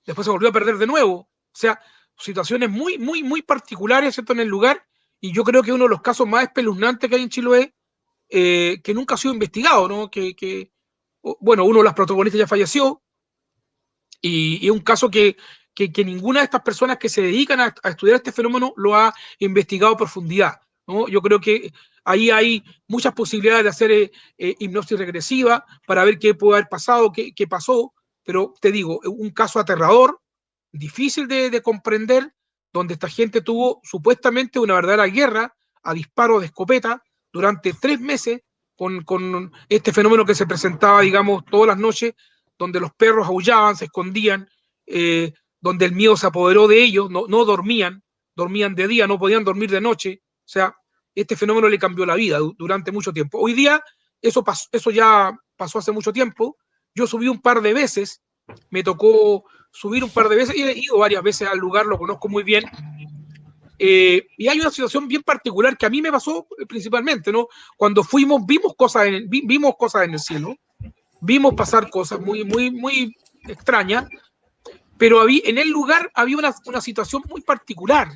después se volvió a perder de nuevo, o sea, situaciones muy particulares, ¿cierto?, en el lugar, y yo creo que uno de los casos más espeluznantes que hay en Chiloé, que nunca ha sido investigado, ¿no? Bueno, uno de los protagonistas ya falleció, y es un caso que ninguna de estas personas que se dedican a estudiar este fenómeno lo ha investigado a profundidad, ¿no? Yo creo que ahí hay muchas posibilidades de hacer hipnosis regresiva para ver qué puede haber pasado, qué pasó, pero te digo, un caso aterrador, difícil de comprender, donde esta gente tuvo supuestamente una verdadera guerra a disparos de escopeta durante 3 meses con este fenómeno que se presentaba, digamos, todas las noches, donde los perros aullaban, se escondían, donde el miedo se apoderó de ellos, no dormían de día, no podían dormir de noche. O sea, este fenómeno le cambió la vida durante mucho tiempo. Hoy día eso ya pasó hace mucho tiempo. Yo subí un par de veces, me tocó subir un par de veces, y he ido varias veces al lugar, lo conozco muy bien. Y hay una situación bien particular que a mí me pasó principalmente, ¿no? Cuando fuimos, vimos cosas en el cielo, vimos pasar cosas muy extrañas, pero en el lugar había una situación muy particular.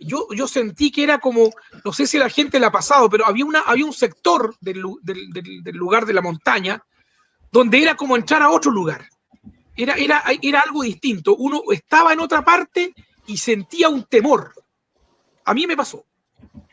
Yo sentí que era como, no sé si a la gente le ha pasado, pero había un sector del lugar de la montaña donde era como entrar a otro lugar. Era algo distinto. Uno estaba en otra parte y sentía un temor. A mí me pasó.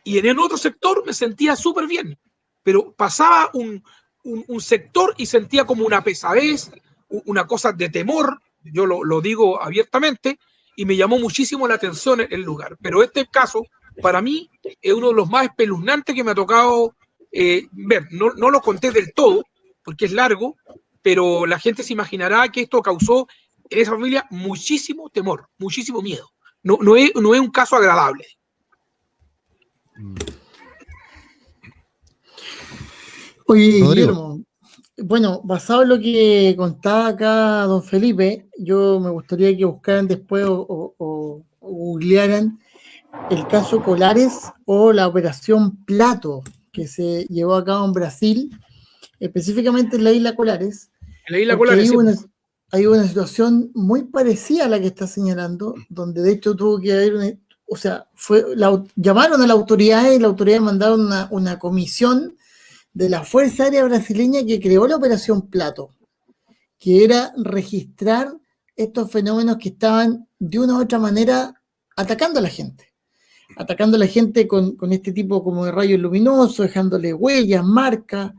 Y en el otro sector me sentía súper bien. Pero pasaba un sector y sentía como una pesadez, una cosa de temor, yo lo digo abiertamente, y me llamó muchísimo la atención el lugar. Pero este caso, para mí, es uno de los más espeluznantes que me ha tocado ver. No lo conté del todo, porque es largo, pero la gente se imaginará que esto causó en esa familia muchísimo temor, muchísimo miedo. No es un caso agradable. Oye, Rodrigo. Guillermo, bueno, basado en lo que contaba acá don Felipe, yo me gustaría que buscaran después o googlearan el caso Colares o la operación Plato que se llevó a cabo en Brasil, específicamente en la isla Colares. En la isla Porque Colares, hay una situación muy parecida a la que está señalando, donde de hecho tuvo que haber, llamaron a la autoridad y la autoridad mandaron una comisión de la Fuerza Aérea Brasileña que creó la Operación Plato. que era registrar estos fenómenos que estaban de una u otra manera atacando a la gente con este tipo como de rayos luminosos, dejándole huellas, marcas.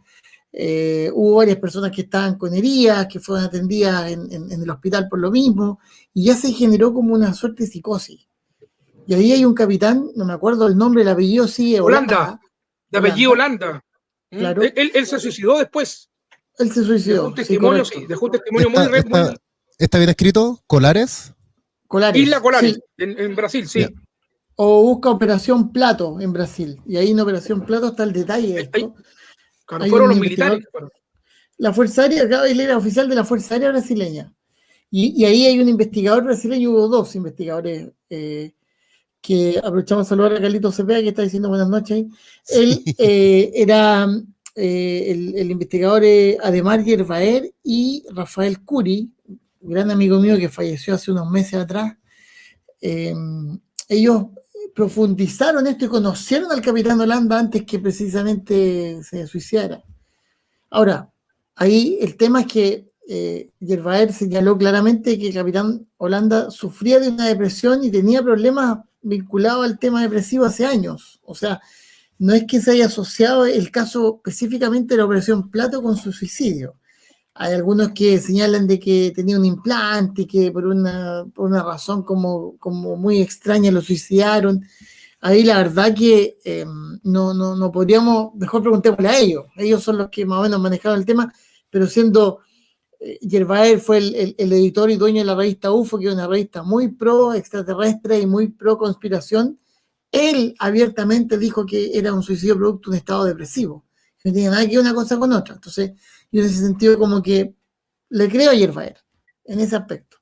Hubo varias personas que estaban con heridas, que fueron atendidas en el hospital por lo mismo, y ya se generó como una suerte de psicosis. Y ahí hay un capitán, no me acuerdo el nombre, el apellido sí, Holanda, de apellido Holanda. Claro. Él se suicidó después. Él se Dejó suicidó, un testimonio, sí, dejó un testimonio muy... ¿Está bien escrito? ¿Colares? Isla Colares, sí. en Brasil, sí. Ya. O busca Operación Plato en Brasil. Y ahí en Operación Plato está el detalle de esto. Claro, fueron los militares. La Fuerza Aérea, él era oficial de la Fuerza Aérea brasileña. Y ahí hay un investigador brasileño, hubo dos investigadores que aprovechamos a saludar a Carlito Cepeda, que está diciendo buenas noches. Él era el investigador Ademar Yerbaer y Rafael Curi, un gran amigo mío que falleció hace unos meses atrás. Ellos profundizaron esto y conocieron al capitán Holanda antes que precisamente se suicidara. Ahora, ahí el tema es que Yerbaer señaló claramente que el capitán Holanda sufría de una depresión y tenía problemas vinculados al tema depresivo hace años. O sea, no es que se haya asociado el caso específicamente de la Operación Plato con su suicidio. Hay algunos que señalan de que tenía un implante y que por una razón como muy extraña lo suicidaron. Ahí la verdad que no podríamos, mejor preguntémosle a ellos. Ellos son los que más o menos manejaron el tema, pero siendo Yerbaer fue el editor y dueño de la revista UFO, que es una revista muy pro extraterrestre y muy pro conspiración. Él abiertamente dijo que era un suicidio producto de un estado depresivo. No tenía nada que ver una cosa con otra. Entonces, yo en ese sentido como que le creo a Yerbaer en ese aspecto.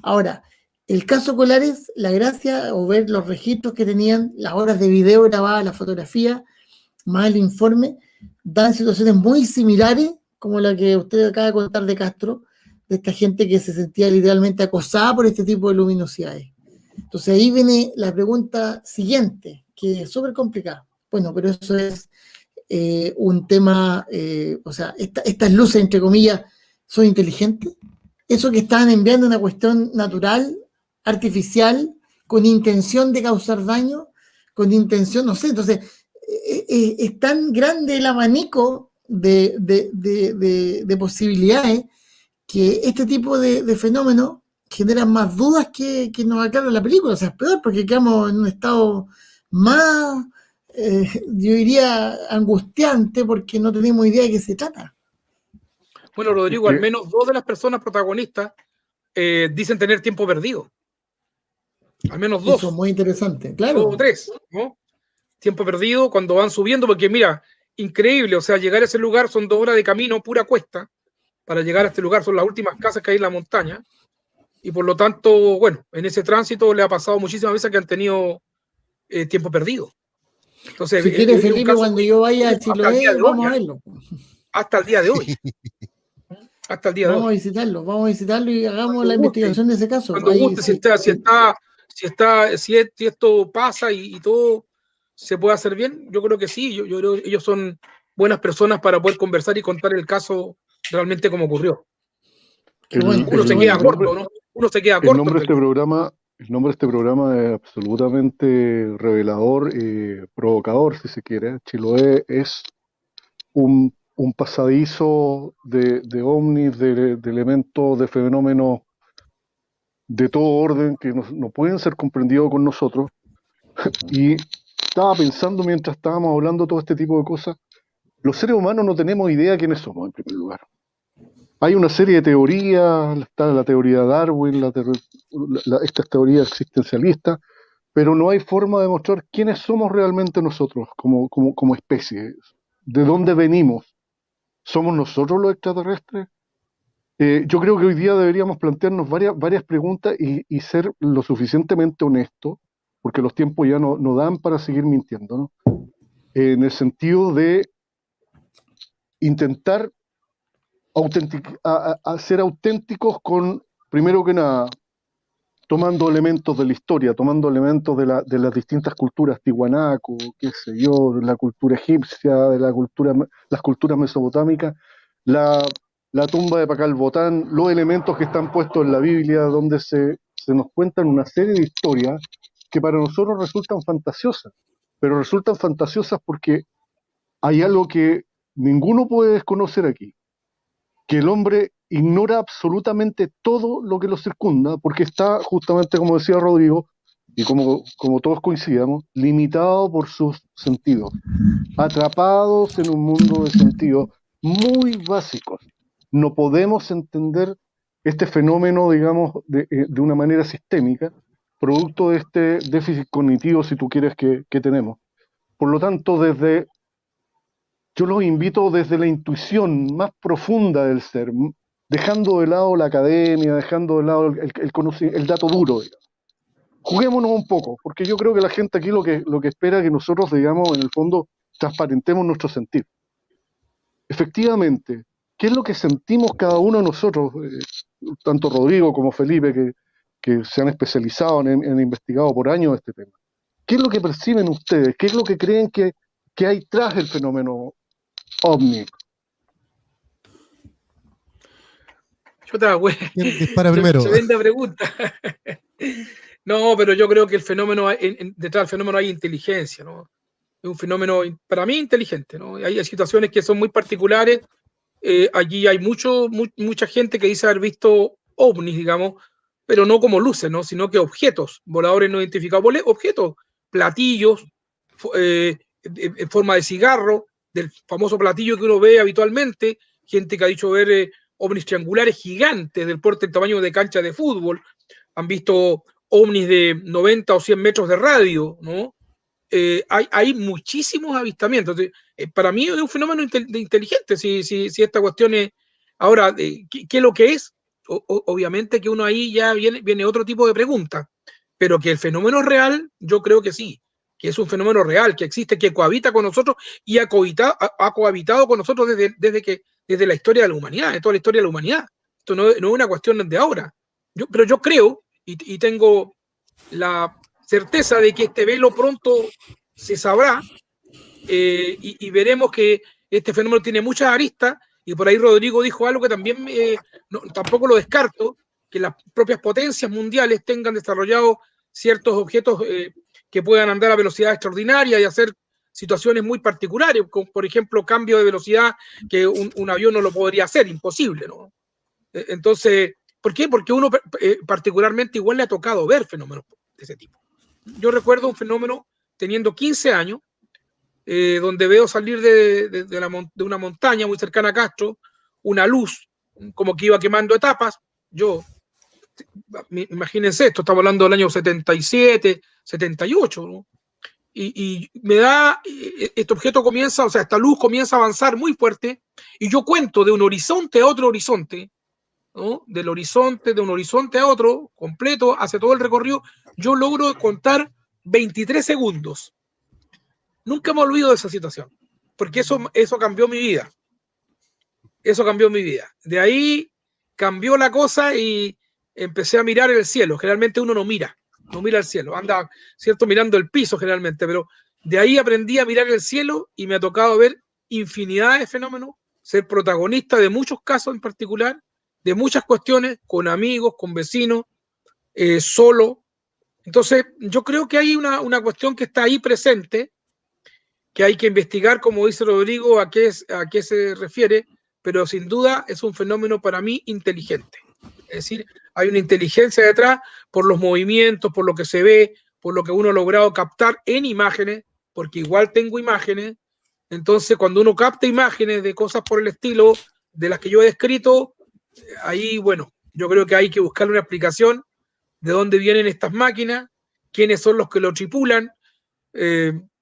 Ahora, el caso Colares, la gracia, o ver los registros que tenían, las horas de video grabadas, la fotografía, más el informe, dan situaciones muy similares, como la que usted acaba de contar de Castro, de esta gente que se sentía literalmente acosada por este tipo de luminosidades. Entonces ahí viene la pregunta siguiente, que es súper complicada. Bueno, pero eso es un tema, o sea, estas luces, entre comillas, son inteligentes. Eso que estaban enviando una cuestión natural, artificial, con intención de causar daño, con intención, no sé, entonces es tan grande el abanico de posibilidades que este tipo de fenómenos generan más dudas que nos aclaran la película. O sea, es peor porque quedamos en un estado más, yo diría, angustiante porque no tenemos idea de qué se trata. Bueno, Rodrigo, al menos dos de las personas protagonistas dicen tener tiempo perdido. Al menos dos. Eso es muy interesante, claro. Dos o tres, ¿no? Tiempo perdido cuando van subiendo, porque mira, increíble, o sea, llegar a ese lugar son 2 horas de camino, pura cuesta, para llegar a este lugar, son las últimas casas que hay en la montaña, y por lo tanto, bueno, en ese tránsito le ha pasado muchísimas veces que han tenido tiempo perdido. Entonces, si quiere, Felipe, cuando yo vaya a Chiloé, vamos a verlo. Hasta el día de hoy. Hasta el día de hoy. Vamos a visitarlo y hagamos la investigación de ese caso. Cuando guste, si esto pasa y todo se puede hacer bien, yo creo que sí, yo creo que ellos son buenas personas para poder conversar y contar el caso realmente como ocurrió. Uno se queda corto, ¿no? Uno se queda corto. El nombre de este programa es absolutamente revelador, provocador, si se quiere. Chiloé es un pasadizo de ovnis, de elementos, de fenómenos de todo orden que no pueden ser comprendidos con nosotros. Y estaba pensando mientras estábamos hablando todo este tipo de cosas, los seres humanos no tenemos idea de quiénes somos en primer lugar. Hay una serie de teorías, está la teoría de Darwin, estas teorías existencialistas, pero no hay forma de demostrar quiénes somos realmente nosotros como especie. ¿De dónde venimos? ¿Somos nosotros los extraterrestres? Yo creo que hoy día deberíamos plantearnos varias preguntas y ser lo suficientemente honestos, porque los tiempos ya no dan para seguir mintiendo, ¿no? En el sentido de intentar ser auténticos con, primero que nada, tomando elementos de la historia, tomando elementos de las distintas culturas, tiwanaku, qué sé yo, de la cultura egipcia, las culturas mesopotámicas, la tumba de Pacal Botán, los elementos que están puestos en la Biblia, donde se nos cuentan una serie de historias que para nosotros resultan fantasiosas, pero resultan fantasiosas porque hay algo que ninguno puede desconocer aquí, que el hombre ignora absolutamente todo lo que lo circunda, porque está justamente, como decía Rodrigo, y como todos coincidíamos, limitado por sus sentidos, atrapados en un mundo de sentidos muy básicos. No podemos entender este fenómeno, digamos, de una manera sistémica, producto de este déficit cognitivo, si tú quieres, que tenemos. Por lo tanto, yo los invito desde la intuición más profunda del ser, dejando de lado la academia, dejando de lado el dato duro, digamos. Juguémonos un poco, porque yo creo que la gente aquí lo que espera es que nosotros, digamos, en el fondo, transparentemos nuestro sentir. Efectivamente, ¿qué es lo que sentimos cada uno de nosotros, tanto Rodrigo como Felipe, que se han especializado en investigado por años este tema? ¿Qué es lo que perciben ustedes? ¿Qué es lo que creen que hay tras el fenómeno ovni? ¿Quién dispara primero? Tremenda pregunta. No, pero yo creo que el fenómeno, detrás del fenómeno hay inteligencia, ¿no? Es un fenómeno, para mí, inteligente, ¿no? Hay situaciones que son muy particulares. Allí hay mucha gente que dice haber visto ovnis, digamos, pero no como luces, ¿no? Sino que objetos, voladores no identificados, objetos, platillos, en forma de cigarro, del famoso platillo que uno ve habitualmente, gente que ha dicho ver ovnis triangulares gigantes del porte del tamaño de cancha de fútbol, han visto ovnis de 90 o 100 metros de radio, ¿no? Hay muchísimos avistamientos. Para mí es un fenómeno inteligente si esta cuestión es... Ahora, ¿qué es lo que es? Obviamente que uno ahí ya viene otro tipo de pregunta, pero que el fenómeno es real, yo creo que sí, que es un fenómeno real, que existe, que cohabita con nosotros y ha cohabitado con nosotros desde la historia de la humanidad, de toda la historia de la humanidad. Esto no es una cuestión de ahora. Pero yo creo, y tengo la certeza de que este velo pronto se sabrá, y veremos que este fenómeno tiene muchas aristas, y por ahí Rodrigo dijo algo que también tampoco lo descarto, que las propias potencias mundiales tengan desarrollado ciertos objetos que puedan andar a velocidad extraordinaria y hacer situaciones muy particulares, como por ejemplo cambio de velocidad que un avión no lo podría hacer, imposible, ¿no? Entonces, ¿por qué? Porque uno particularmente igual le ha tocado ver fenómenos de ese tipo. Yo recuerdo un fenómeno teniendo 15 años, donde veo salir de una montaña muy cercana a Castro, una luz, como que iba quemando etapas. Imagínense, esto estamos hablando del año 77, 78, ¿no? Y me da, este objeto comienza, o sea, esta luz comienza a avanzar muy fuerte, y yo cuento de un horizonte a otro horizonte, ¿no? De un horizonte a otro, completo, hace todo el recorrido, yo logro contar 23 segundos. Nunca me olvido de esa situación, porque eso cambió mi vida. Eso cambió mi vida. De ahí cambió la cosa y empecé a mirar el cielo. Generalmente uno no mira el cielo, anda, ¿cierto?, mirando el piso generalmente, pero de ahí aprendí a mirar el cielo y me ha tocado ver infinidad de fenómenos, ser protagonista de muchos casos en particular, de muchas cuestiones, con amigos, con vecinos, solo. Entonces, yo creo que hay una cuestión que está ahí presente, que hay que investigar, como dice Rodrigo, a qué se refiere, pero sin duda es un fenómeno para mí inteligente. Es decir, hay una inteligencia detrás por los movimientos, por lo que se ve, por lo que uno ha logrado captar en imágenes, porque igual tengo imágenes. Entonces, cuando uno capta imágenes de cosas por el estilo de las que yo he descrito, ahí, bueno, yo creo que hay que buscar una explicación de dónde vienen estas máquinas, quiénes son los que lo tripulan,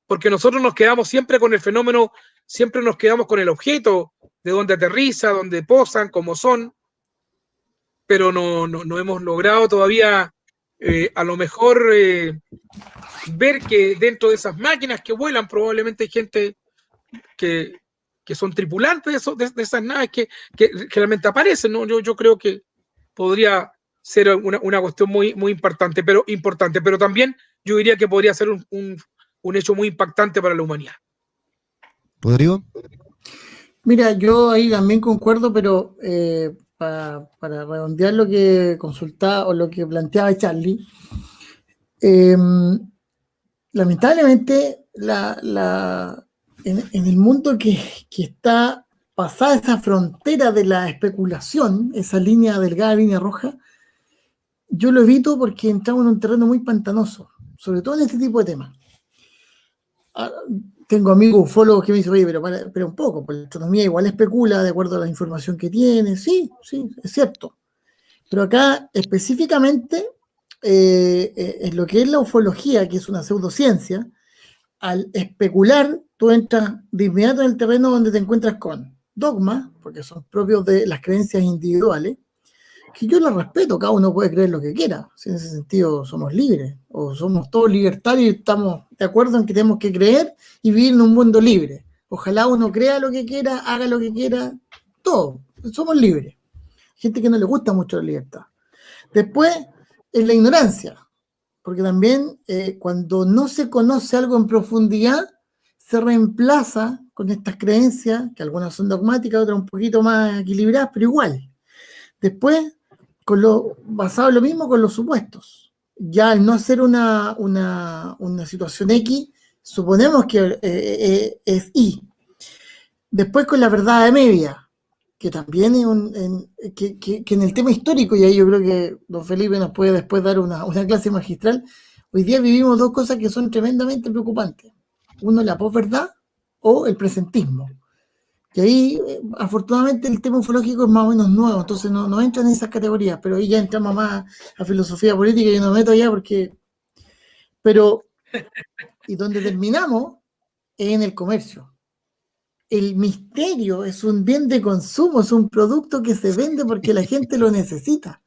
porque nosotros nos quedamos siempre con el fenómeno, siempre nos quedamos con el objeto, de dónde aterriza, dónde posan, cómo son, pero no hemos logrado todavía a lo mejor ver que dentro de esas máquinas que vuelan probablemente hay gente que son tripulantes de esas naves que realmente aparecen, ¿no? Yo creo que podría ser una cuestión muy importante, pero también yo diría que podría ser un hecho muy impactante para la humanidad. ¿Rodrigo? Mira, yo ahí también concuerdo, pero para redondear lo que consultaba o lo que planteaba Charlie, eh, lamentablemente en el mundo que está pasada esa frontera de la especulación, esa línea delgada, línea roja, yo lo evito porque entramos en un terreno muy pantanoso, sobre todo en este tipo de temas. Tengo amigos ufólogos que me dicen, oye, pero un poco, pues la astronomía igual especula de acuerdo a la información que tiene. Sí, es cierto. Pero acá específicamente, en lo que es la ufología, que es una pseudociencia, al especular, tú entras de inmediato en el terreno donde te encuentras con dogmas, porque son propios de las creencias individuales, que yo las respeto, cada uno puede creer lo que quiera, si en ese sentido somos libres, o somos todos libertarios y estamos de acuerdo en que tenemos que creer y vivir en un mundo libre. Ojalá uno crea lo que quiera, haga lo que quiera, todo, somos libres. Gente que no le gusta mucho la libertad. Después, en la ignorancia, porque también cuando no se conoce algo en profundidad, se reemplaza con estas creencias, que algunas son dogmáticas, otras un poquito más equilibradas, pero igual. Después, basado en lo mismo con los supuestos. Ya al no ser una situación X, suponemos que es Y. Después con la verdad de media, que también es que en el tema histórico, y ahí yo creo que don Felipe nos puede después dar una clase magistral, hoy día vivimos dos cosas que son tremendamente preocupantes. Uno, la posverdad o el presentismo. Y ahí, afortunadamente, el tema ufológico es más o menos nuevo, entonces no entra en esas categorías, pero ahí ya entramos más a filosofía política y yo no me meto allá porque... Pero, y donde terminamos es en el comercio. El misterio es un bien de consumo, es un producto que se vende porque la gente lo necesita.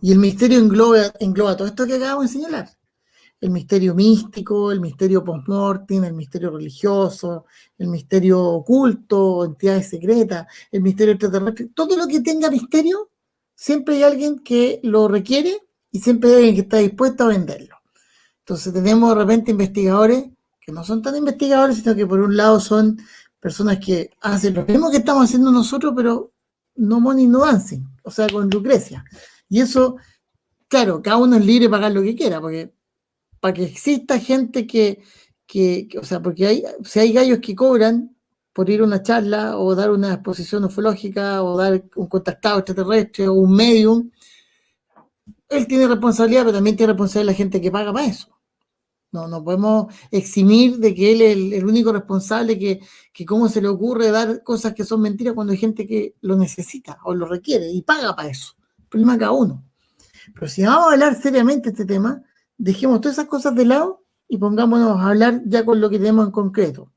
Y el misterio engloba todo esto que acabamos de señalar. El misterio místico, el misterio post-mortem, el misterio religioso, el misterio oculto, entidades secretas, el misterio extraterrestre. Todo lo que tenga misterio, siempre hay alguien que lo requiere y siempre hay alguien que está dispuesto a venderlo. Entonces tenemos de repente investigadores que no son tan investigadores, sino que por un lado son personas que hacen lo mismo que estamos haciendo nosotros, pero no money, no dancing, o sea, con Lucrecia. Y eso, claro, cada uno es libre de pagar lo que quiera, porque para que exista gente o sea, porque si hay gallos que cobran por ir a una charla o dar una exposición ufológica o dar un contactado extraterrestre o un medium, él tiene responsabilidad, pero también tiene responsabilidad la gente que paga para eso. No podemos eximir de que él es el único responsable que cómo se le ocurre dar cosas que son mentiras cuando hay gente que lo necesita o lo requiere y paga para eso. El problema de cada uno. Pero si vamos a hablar seriamente de este tema, dejemos todas esas cosas de lado y pongámonos a hablar ya con lo que tenemos en concreto.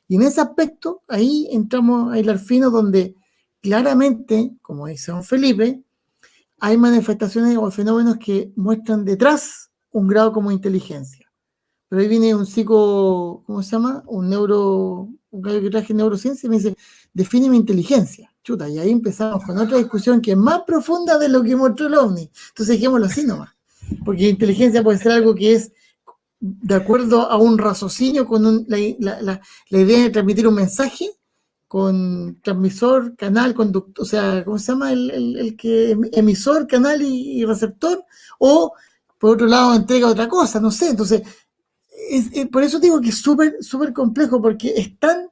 Y en ese aspecto, ahí entramos a hilar fino donde claramente, como dice don Felipe, hay manifestaciones o fenómenos que muestran detrás un grado como inteligencia. Pero ahí viene un ¿cómo se llama? Un gallo que traje en neurociencia y me dice, define mi inteligencia. Chuta, y ahí empezamos con otra discusión que es más profunda de lo que mostró el OVNI. Entonces dejémoslo así nomás. Porque inteligencia puede ser algo que es de acuerdo a un raciocinio con la idea de transmitir un mensaje con transmisor, canal, conductor, o sea, ¿cómo se llama? El que emisor, canal y receptor, o por otro lado entrega otra cosa, no sé. Entonces, por eso digo que es súper complejo, porque es tan,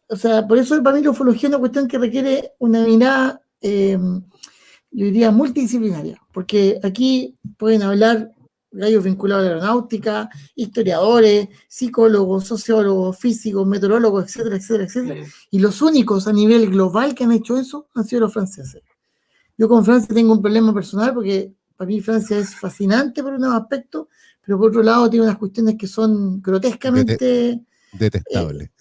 o sea, por eso para mí la ufología es una cuestión que requiere una mirada, yo diría, multidisciplinaria, porque aquí pueden hablar gallos vinculados a la aeronáutica, historiadores, psicólogos, sociólogos, físicos, meteorólogos, etcétera, etcétera, etcétera. Y los únicos a nivel global que han hecho eso han sido los franceses. Yo con Francia tengo un problema personal porque para mí Francia es fascinante por unos aspectos, pero por otro lado tiene unas cuestiones que son grotescamente detestables.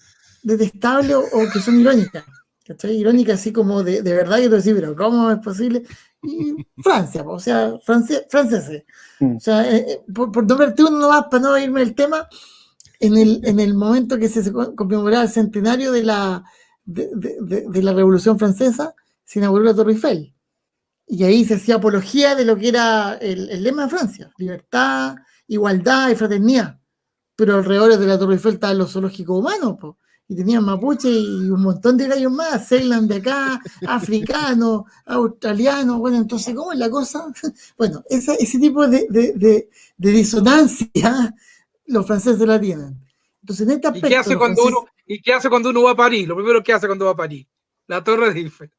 Detestables o que son irónicas. ¿Cachai? Irónica así como de verdad, que tú decís, pero ¿cómo es posible? Y Francia, o sea, franceses. O sea, por nombrarte uno nomás, para no irme del tema, en el momento que se conmemoraba el centenario de la Revolución Francesa, se inauguró la Torre Eiffel. Y ahí se hacía apología de lo que era el lema de Francia: libertad, igualdad y fraternidad. Pero alrededor de la Torre Eiffel estaban los zoológicos humanos, po. y tenían mapuche y un montón de gallos más, Ceylan de acá, africanos, australianos, bueno, entonces, ¿cómo es la cosa? Bueno, ese tipo de disonancia los franceses la tienen. Entonces, en este ¿Y qué aspecto, hace los cuando franceses... uno va a París? Lo primero que hace cuando va a París, la Torre Eiffel,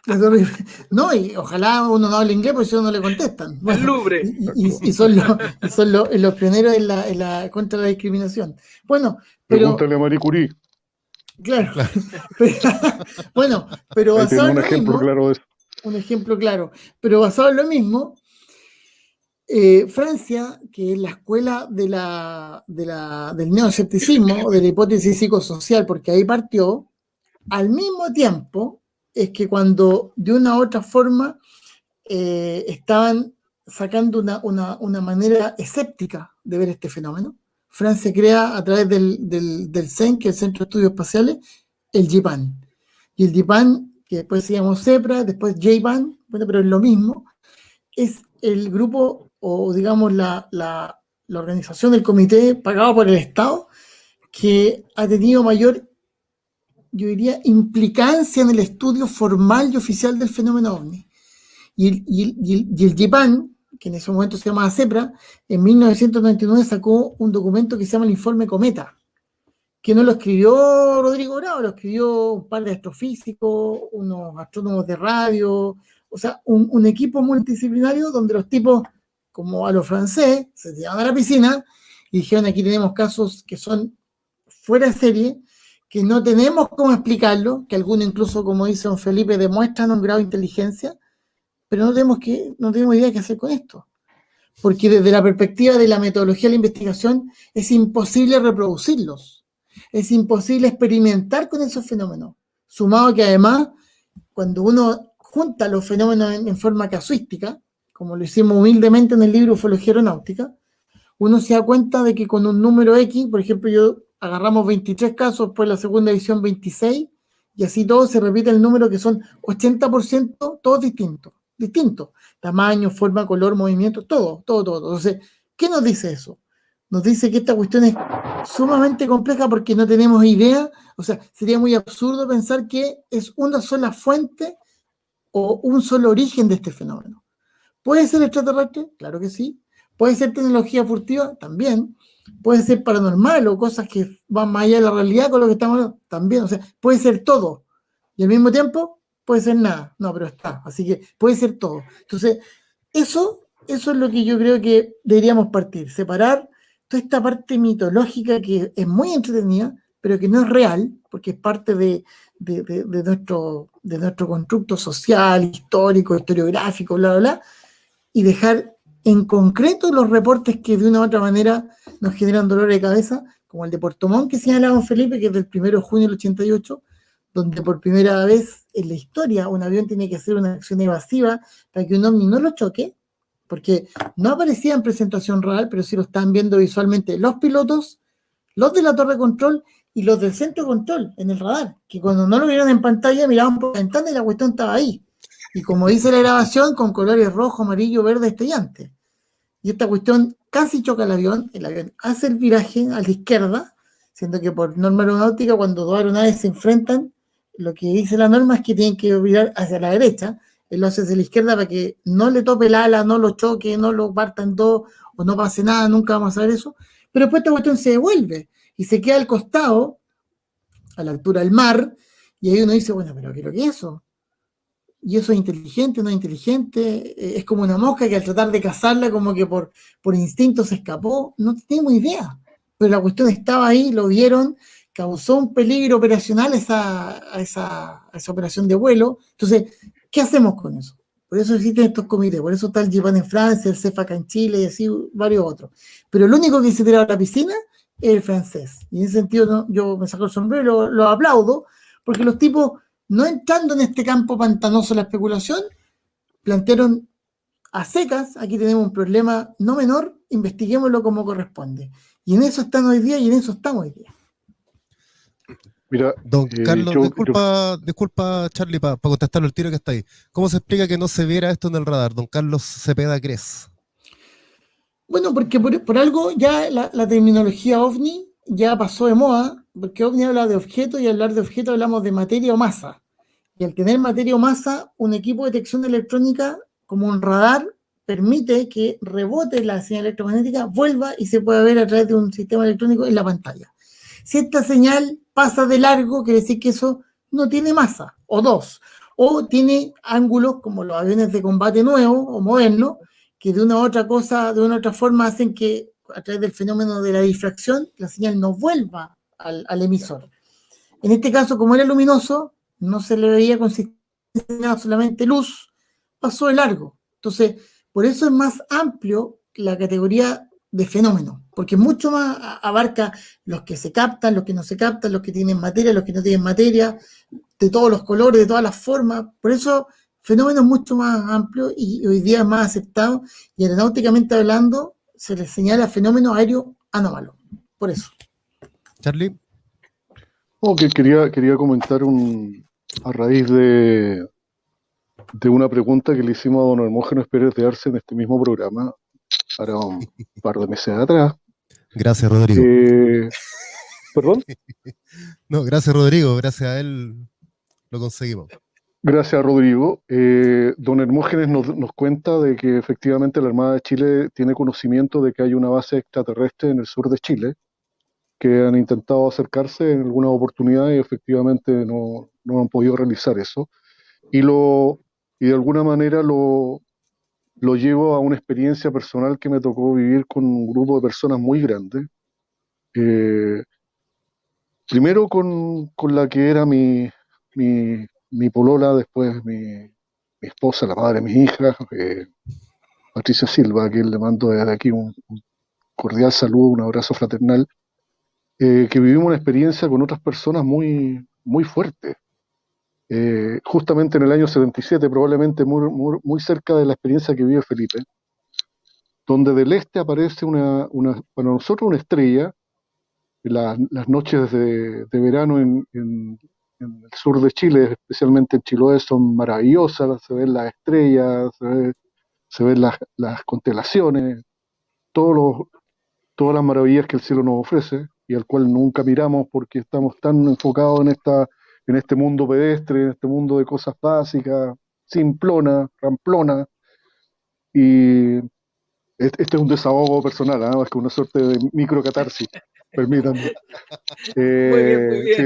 Es horrible. No, y ojalá uno no hable inglés porque si no, no le contestan. el Bueno, Louvre. y son los pioneros contra la discriminación. Bueno, pero, Pregúntale a Marie Curie. claro, pero, bueno, pero Ahí basado tiene en un lo ejemplo mismo, claro de eso. un ejemplo claro, pero basado en lo mismo, Francia, que es la escuela del neoescepticismo, de la hipótesis psicosocial, porque ahí partió, al mismo tiempo es que cuando de una u otra forma estaban sacando una manera escéptica de ver este fenómeno. Francia crea a través del CEN, que es el Centro de Estudios Espaciales, el JPAN. Y el JPAN, que después se llamó CEPRA, después JPAN, bueno, pero es lo mismo, es el grupo o digamos la organización del comité pagado por el Estado que ha tenido mayor, yo diría, implicancia en el estudio formal y oficial del fenómeno OVNI. Y el JPAN, que en ese momento se llamaba CEPRA, en 1999 sacó un documento que se llama el Informe Cometa, que no lo escribió Rodrigo Bravo, lo escribió un par de astrofísicos, unos astrónomos de radio, o sea, un equipo multidisciplinario donde los tipos, como a los franceses, se tiraban a la piscina y dijeron, aquí tenemos casos que son fuera de serie, que no tenemos cómo explicarlo, que algunos incluso, como dice don Felipe, demuestran un grado de inteligencia, pero no tenemos idea de qué hacer con esto. Porque desde la perspectiva de la metodología de la investigación es imposible reproducirlos. Es imposible experimentar con esos fenómenos. Sumado que además, cuando uno junta los fenómenos en forma casuística, como lo hicimos humildemente en el libro Ufología Aeronáutica, uno se da cuenta de que con un número X, por ejemplo, agarramos 23 casos, después la segunda edición 26, y así todo se repite el número que son 80% todos distintos. Tamaño, forma, color, movimiento, todo. Entonces, ¿qué nos dice eso? Nos dice que esta cuestión es sumamente compleja porque no tenemos idea, o sea, sería muy absurdo pensar que es una sola fuente o un solo origen de este fenómeno. ¿Puede ser extraterrestre? Claro que sí. ¿Puede ser tecnología furtiva? También. ¿Puede ser paranormal o cosas que van más allá de la realidad con lo que estamos hablando? También. O sea, puede ser todo. Y al mismo tiempo, puede ser nada. No, pero está. Así que puede ser todo. Entonces, eso es lo que yo creo que deberíamos partir. Separar toda esta parte mitológica que es muy entretenida, pero que no es real, porque es parte de nuestro constructo social, histórico, historiográfico, bla, bla, bla, y dejar en concreto los reportes que de una u otra manera nos generan dolor de cabeza, como el de Puerto Montt que señalaba don Felipe, que es del 1 de junio del 88, donde por primera vez en la historia un avión tiene que hacer una acción evasiva para que un ovni no lo choque, porque no aparecía en presentación real, pero sí lo estaban viendo visualmente los pilotos, los de la torre de control y los del centro de control en el radar, que cuando no lo vieron en pantalla miraban por la ventana y la cuestión estaba ahí. Y como dice la grabación, con colores rojo, amarillo, verde, estrellante. Y esta cuestión casi choca el avión hace el viraje a la izquierda, siendo que por norma aeronáutica, cuando dos aeronaves se enfrentan, lo que dice la norma es que tienen que virar hacia la derecha, él lo hace hacia la izquierda para que no le tope el ala, no lo choque, no lo parta en dos, o no pase nada, nunca vamos a ver eso. Pero después esta cuestión se devuelve y se queda al costado, a la altura del mar, y ahí uno dice, bueno, pero ¿qué es lo que es eso? Y eso es inteligente, no es inteligente, es como una mosca que al tratar de cazarla como que por instinto se escapó, no tenemos idea, pero la cuestión estaba ahí, lo vieron, causó un peligro operacional a esa operación de vuelo. Entonces, ¿qué hacemos con eso? Por eso existen estos comités, por eso está el JPAN en Francia, el CEFAC en Chile y así varios otros, pero el único que se tiraba a la piscina es el francés, y en ese sentido ¿no? Yo me saco el sombrero y lo aplaudo, porque los tipos, no entrando en este campo pantanoso de la especulación, plantearon a secas, aquí tenemos un problema no menor, investiguémoslo como corresponde. Y en eso están hoy día y en eso estamos hoy día. Mira, Don Carlos, disculpa Charlie, para contestarlo el tiro que está ahí. ¿Cómo se explica que no se viera esto en el radar? Don Carlos Cepeda Cres. Bueno, porque por algo ya la terminología OVNI ya pasó de moda, porque OVNI habla de objetos y al hablar de objetos hablamos de materia o masa. Y al tener materia o masa, un equipo de detección electrónica, como un radar, permite que rebote la señal electromagnética, vuelva y se pueda ver a través de un sistema electrónico en la pantalla. Si esta señal pasa de largo, quiere decir que eso no tiene masa, o dos, o tiene ángulos como los aviones de combate nuevos o modernos, que de una u otra cosa, de una u otra forma hacen que a través del fenómeno de la difracción, la señal no vuelva al emisor. En este caso, como era luminoso, no se le veía consistencia, solamente luz, pasó de largo. Entonces, por eso es más amplio la categoría de fenómeno, porque mucho más abarca los que se captan, los que no se captan, los que tienen materia, los que no tienen materia, de todos los colores, de todas las formas. Por eso, fenómeno es mucho más amplio y hoy día es más aceptado, y aeronáuticamente hablando, se le señala fenómeno aéreo anómalo. Por eso. Charlie. Que quería comentar a raíz de una pregunta que le hicimos a don Hermógenes Pérez de Arce en este mismo programa, para un par de meses atrás. Gracias, Rodrigo. ¿Perdón? No, gracias, Rodrigo. Gracias a él lo conseguimos. Gracias, Rodrigo. Don Hermógenes nos cuenta de que efectivamente la Armada de Chile tiene conocimiento de que hay una base extraterrestre en el sur de Chile, que han intentado acercarse en algunas oportunidades y efectivamente no han podido realizar eso. Y de alguna manera lo llevo a una experiencia personal que me tocó vivir con un grupo de personas muy grande. Primero con la que era mi polola, después mi esposa, la madre de mis hijas, Patricia Silva, a quien le mando desde aquí un cordial saludo, un abrazo fraternal, que vivimos una experiencia con otras personas muy, muy fuerte. Justamente en el año 77, probablemente muy cerca de la experiencia que vive Felipe, donde del este aparece para nosotros una estrella. Las noches de verano en el sur de Chile, especialmente en Chiloé, son maravillosas, se ven las estrellas, se ven las constelaciones, todas las maravillas que el cielo nos ofrece y al cual nunca miramos porque estamos tan enfocados en este mundo pedestre, en este mundo de cosas básicas, simplona, ramplona, y este es un desahogo personal, ¿eh? Es que una suerte de microcatarsis, permítanme. Muy bien, muy bien. Sí,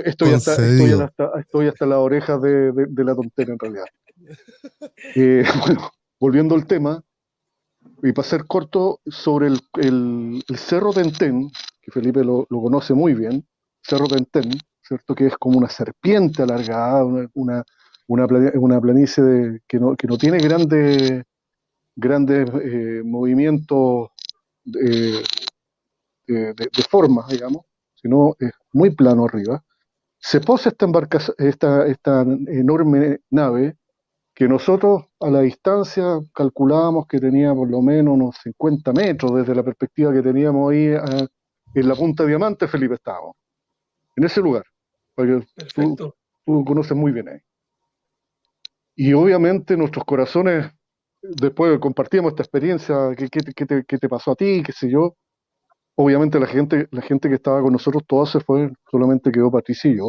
estoy hasta las orejas de la tontera en realidad. Bueno, volviendo al tema, y para ser corto, sobre el Cerro Tentén, que Felipe lo conoce muy bien, Cerro Tentén, ¿cierto? Que es como una serpiente alargada, una planicie que no tiene grandes movimientos de forma, digamos, sino es muy plano arriba. Se posa esta enorme nave que nosotros a la distancia calculábamos que tenía por lo menos unos 50 metros desde la perspectiva que teníamos ahí en la Punta Diamante. Felipe, estábamos en ese lugar, porque tú conoces muy bien ahí. Y obviamente nuestros corazones, después compartíamos esta experiencia, ¿qué te pasó a ti? ¿Qué sé yo? Obviamente la gente que estaba con nosotros, todas se fue, solamente quedó Patricia y yo.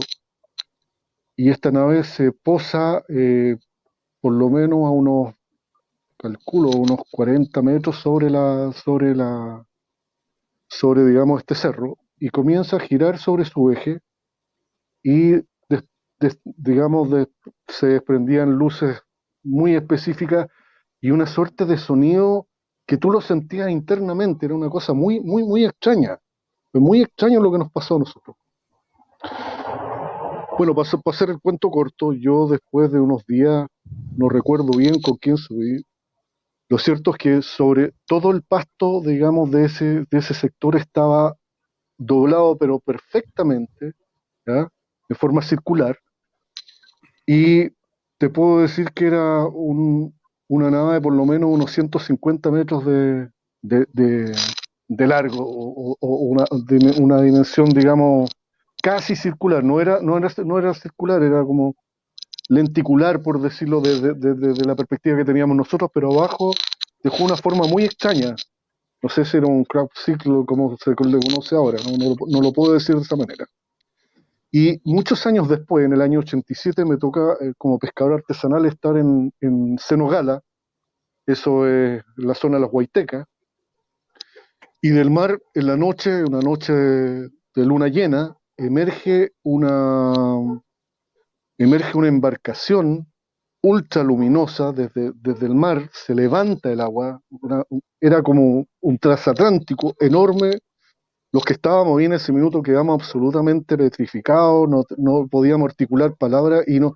Y esta nave se posa por lo menos a unos 40 metros sobre digamos, este cerro, y comienza a girar sobre su eje, y digamos, se desprendían luces muy específicas y una suerte de sonido que tú lo sentías internamente. Era una cosa muy, muy, muy extraña. Fue muy extraño lo que nos pasó a nosotros. Bueno, para hacer el cuento corto, yo después de unos días, no recuerdo bien con quién subí. Lo cierto es que sobre todo el pasto, digamos, de ese sector estaba doblado, pero perfectamente, ¿ya? De forma circular. Y te puedo decir que era una nave de por lo menos unos 150 metros de largo, de una dimensión, digamos, casi circular. No era circular, era como lenticular, por decirlo, de la perspectiva que teníamos nosotros, pero abajo dejó una forma muy extraña. No sé si era un crop circle como se le conoce ahora, no lo puedo decir de esa manera. Y muchos años después, en el año 87, me toca como pescador artesanal estar en Senogala, eso es la zona de las Huaytecas, y del mar en la noche, una noche de luna llena, emerge una embarcación ultra luminosa desde el mar, se levanta el agua, era como un transatlántico enorme. Los que estábamos ahí en ese minuto quedamos absolutamente petrificados, no podíamos articular palabras y no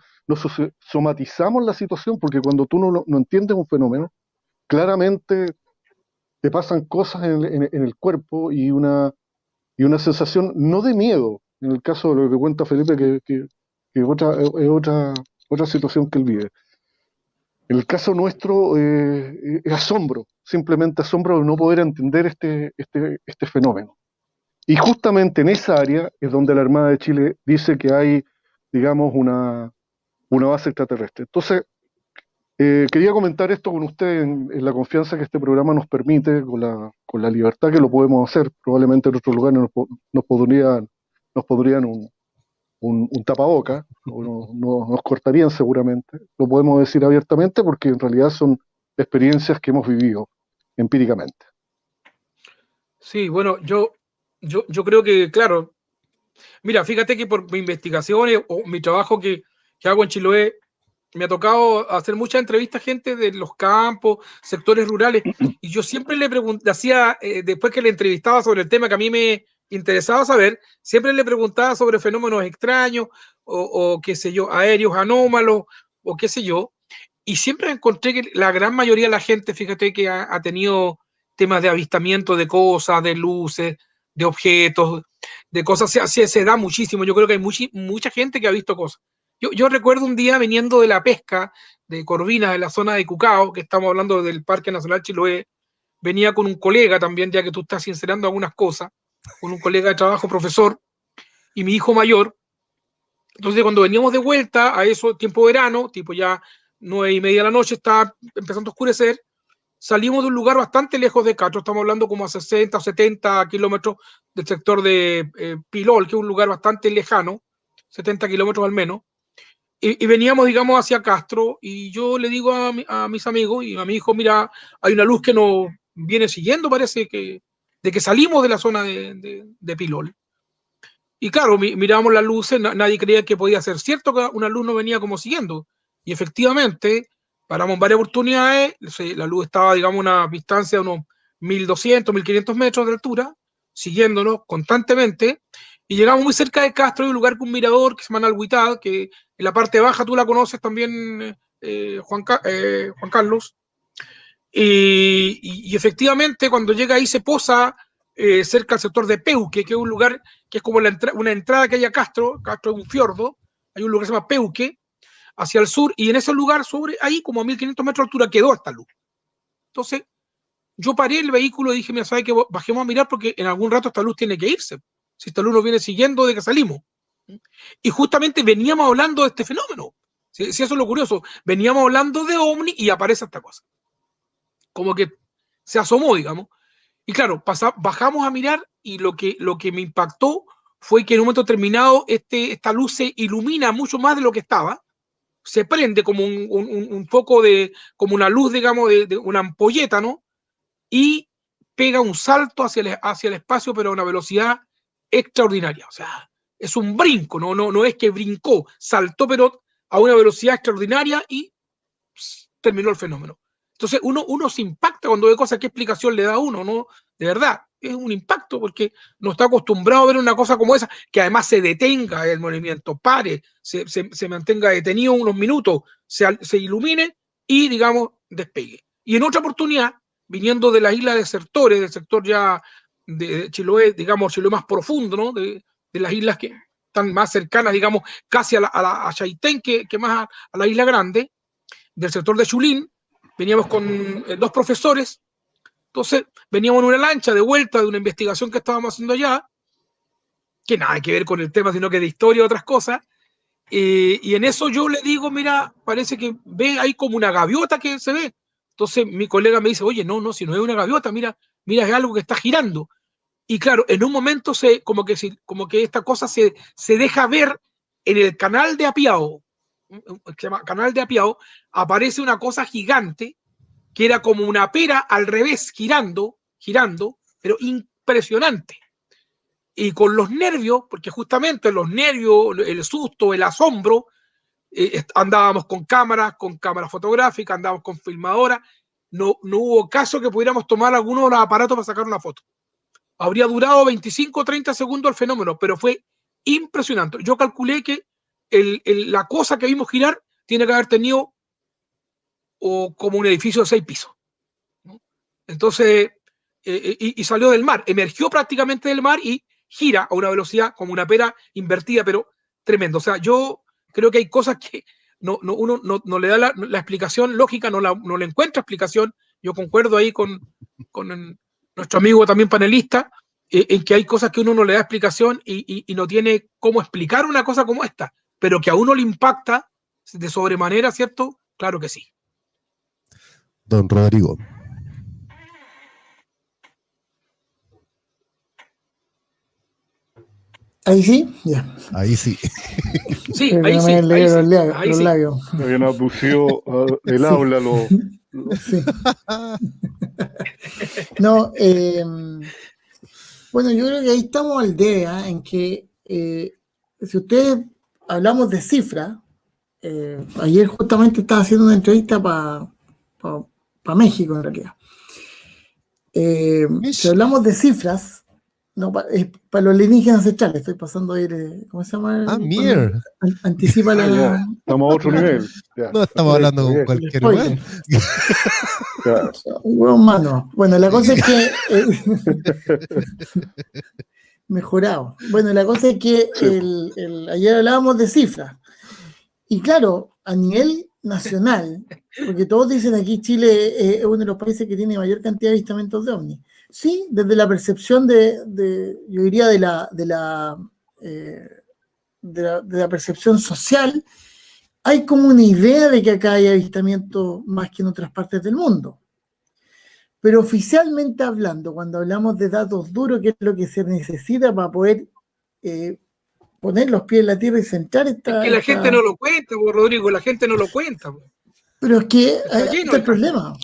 somatizamos la situación, porque cuando tú no entiendes un fenómeno, claramente te pasan cosas en el cuerpo y una sensación no de miedo, en el caso de lo que cuenta Felipe, que es otra situación que él vive. En el caso nuestro es asombro, simplemente asombro de no poder entender este fenómeno. Y justamente en esa área es donde la Armada de Chile dice que hay, digamos, una base extraterrestre. Entonces, quería comentar esto con usted en la confianza que este programa nos permite, con la libertad que lo podemos hacer. Probablemente en otros lugares nos pondrían un tapaboca, o nos cortarían seguramente. Lo podemos decir abiertamente porque en realidad son experiencias que hemos vivido empíricamente. Sí, bueno, yo creo que, claro, mira, fíjate que por mi investigación o mi trabajo que hago en Chiloé, me ha tocado hacer muchas entrevistas a gente de los campos, sectores rurales, y yo siempre le hacía, después que le entrevistaba sobre el tema que a mí me interesaba saber, siempre le preguntaba sobre fenómenos extraños o qué sé yo, aéreos anómalos o qué sé yo, y siempre encontré que la gran mayoría de la gente, fíjate que ha tenido temas de avistamiento de cosas, de luces, de objetos, de cosas, se da muchísimo, yo creo que hay mucha gente que ha visto cosas. Yo recuerdo un día viniendo de la pesca de Corvinas, de la zona de Cucao, que estamos hablando del Parque Nacional Chiloé, venía con un colega también, ya que tú estás sincerando algunas cosas, con un colega de trabajo, profesor, y mi hijo mayor. Entonces, cuando veníamos de vuelta a eso, tiempo verano, tipo ya 9:30 de la noche, estaba empezando a oscurecer, salimos de un lugar bastante lejos de Castro, estamos hablando como a 60 o 70 kilómetros del sector de Pilol, que es un lugar bastante lejano, 70 kilómetros al menos, y veníamos, digamos, hacia Castro, y yo le digo a mis amigos y a mi hijo, mira, hay una luz que nos viene siguiendo, parece que, de que salimos de la zona de Pilol. Y claro, mirábamos las luces, nadie creía que podía ser cierto que una luz no venía como siguiendo. Y efectivamente, paramos en varias oportunidades, la luz estaba, digamos, a una distancia de unos 1200, 1500 metros de altura, siguiéndonos constantemente, y llegamos muy cerca de Castro, hay un lugar con un mirador que se llama Nalhuitá, que en la parte baja tú la conoces también, Juan Carlos, y efectivamente cuando llega ahí se posa cerca del sector de Peuque, que es un lugar que es como una entrada que hay a Castro, Castro es un fiordo, hay un lugar que se llama Peuque, hacia el sur, y en ese lugar, sobre ahí, como a 1500 metros de altura, quedó esta luz. Entonces, yo paré el vehículo y dije, mira, ¿sabes qué? Bajemos a mirar porque en algún rato esta luz tiene que irse. Si esta luz nos viene siguiendo de que salimos. Y justamente veníamos hablando de este fenómeno. Si eso es lo curioso. Veníamos hablando de OVNI y aparece esta cosa. Como que se asomó, digamos. Y claro, bajamos a mirar y lo que me impactó fue que en un momento determinado esta luz se ilumina mucho más de lo que estaba, se prende como un foco como una luz, digamos, de una ampolleta, ¿no? Y pega un salto hacia el espacio, pero a una velocidad extraordinaria. O sea, es un brinco, no es que brincó, saltó, pero a una velocidad extraordinaria y terminó el fenómeno. Entonces uno se impacta cuando ve cosas, ¿qué explicación le da a uno? ¿No? De verdad, es un impacto porque no está acostumbrado a ver una cosa como esa, que además se detenga el movimiento, pare, se mantenga detenido unos minutos, se ilumine y, digamos, despegue. Y en otra oportunidad, viniendo de la isla de Desertores, del sector ya de Chiloé, digamos, Chiloé más profundo, ¿no? De las islas que están más cercanas, digamos, casi a Chaitén, que más a la isla grande, del sector de Chulín, veníamos con dos profesores, entonces veníamos en una lancha de vuelta de una investigación que estábamos haciendo allá, que nada que ver con el tema, sino que de historia y otras cosas, y en eso yo le digo, mira, parece que ve ahí como una gaviota que se ve. Entonces mi colega me dice, oye, no, si no es una gaviota, mira, mira, es algo que está girando. Y claro, en un momento como que esta cosa se deja ver en el canal de Apiao, que se llama canal de Apiao, aparece una cosa gigante que era como una pera al revés, girando, pero impresionante. Y con los nervios, porque justamente los nervios, el susto, el asombro, andábamos con cámaras fotográficas, andábamos con filmadoras, no hubo caso que pudiéramos tomar alguno de los aparatos para sacar una foto. Habría durado 25 o 30 segundos el fenómeno, pero fue impresionante. Yo calculé que la cosa que vimos girar tiene que haber tenido como un edificio de 6 pisos, ¿no? Entonces, y salió del mar, emergió prácticamente del mar y gira a una velocidad como una pera invertida, pero tremendo. O sea, yo creo que hay cosas que uno no le da la explicación lógica, no le encuentra explicación. Yo concuerdo ahí con nuestro amigo también panelista, en que hay cosas que uno no le da explicación y no tiene cómo explicar una cosa como esta, pero que a uno le impacta de sobremanera, ¿cierto? Claro que sí. Don Rodrigo. Ahí sí, ya. Ahí sí. Sí, Pero ahí no sí, me leí ahí sí, los ahí sí. labios. Habían abducido el Sí. aula, Sí. No, bueno, yo creo que ahí estamos al debe, ¿eh? En que si ustedes hablamos de cifras, ayer justamente estaba haciendo una entrevista para México en realidad. Si hablamos de cifras, no, para los alienígenas ancestrales, estoy pasando ahí, ¿cómo se llama? Mir. Anticipa ya, la... estamos a otro nivel. Ya, No estamos hablando con bien. cualquier spoiler. weón. Ya. Un hueón mano. Bueno, la cosa es que... mejorado. Bueno, la cosa es que ayer hablábamos de cifras. Y claro, a nivel nacional, porque todos dicen aquí Chile es uno de los países que tiene mayor cantidad de avistamientos de ovnis. Sí, desde la percepción yo diría de la percepción social, hay como una idea de que acá hay avistamientos más que en otras partes del mundo. Pero oficialmente hablando, cuando hablamos de datos duros, que es lo que se necesita para poder poner los pies en la tierra y centrar esta... Es que la gente no lo cuenta, Rodrigo, la gente no lo cuenta. Pero es que está lleno está el de problema.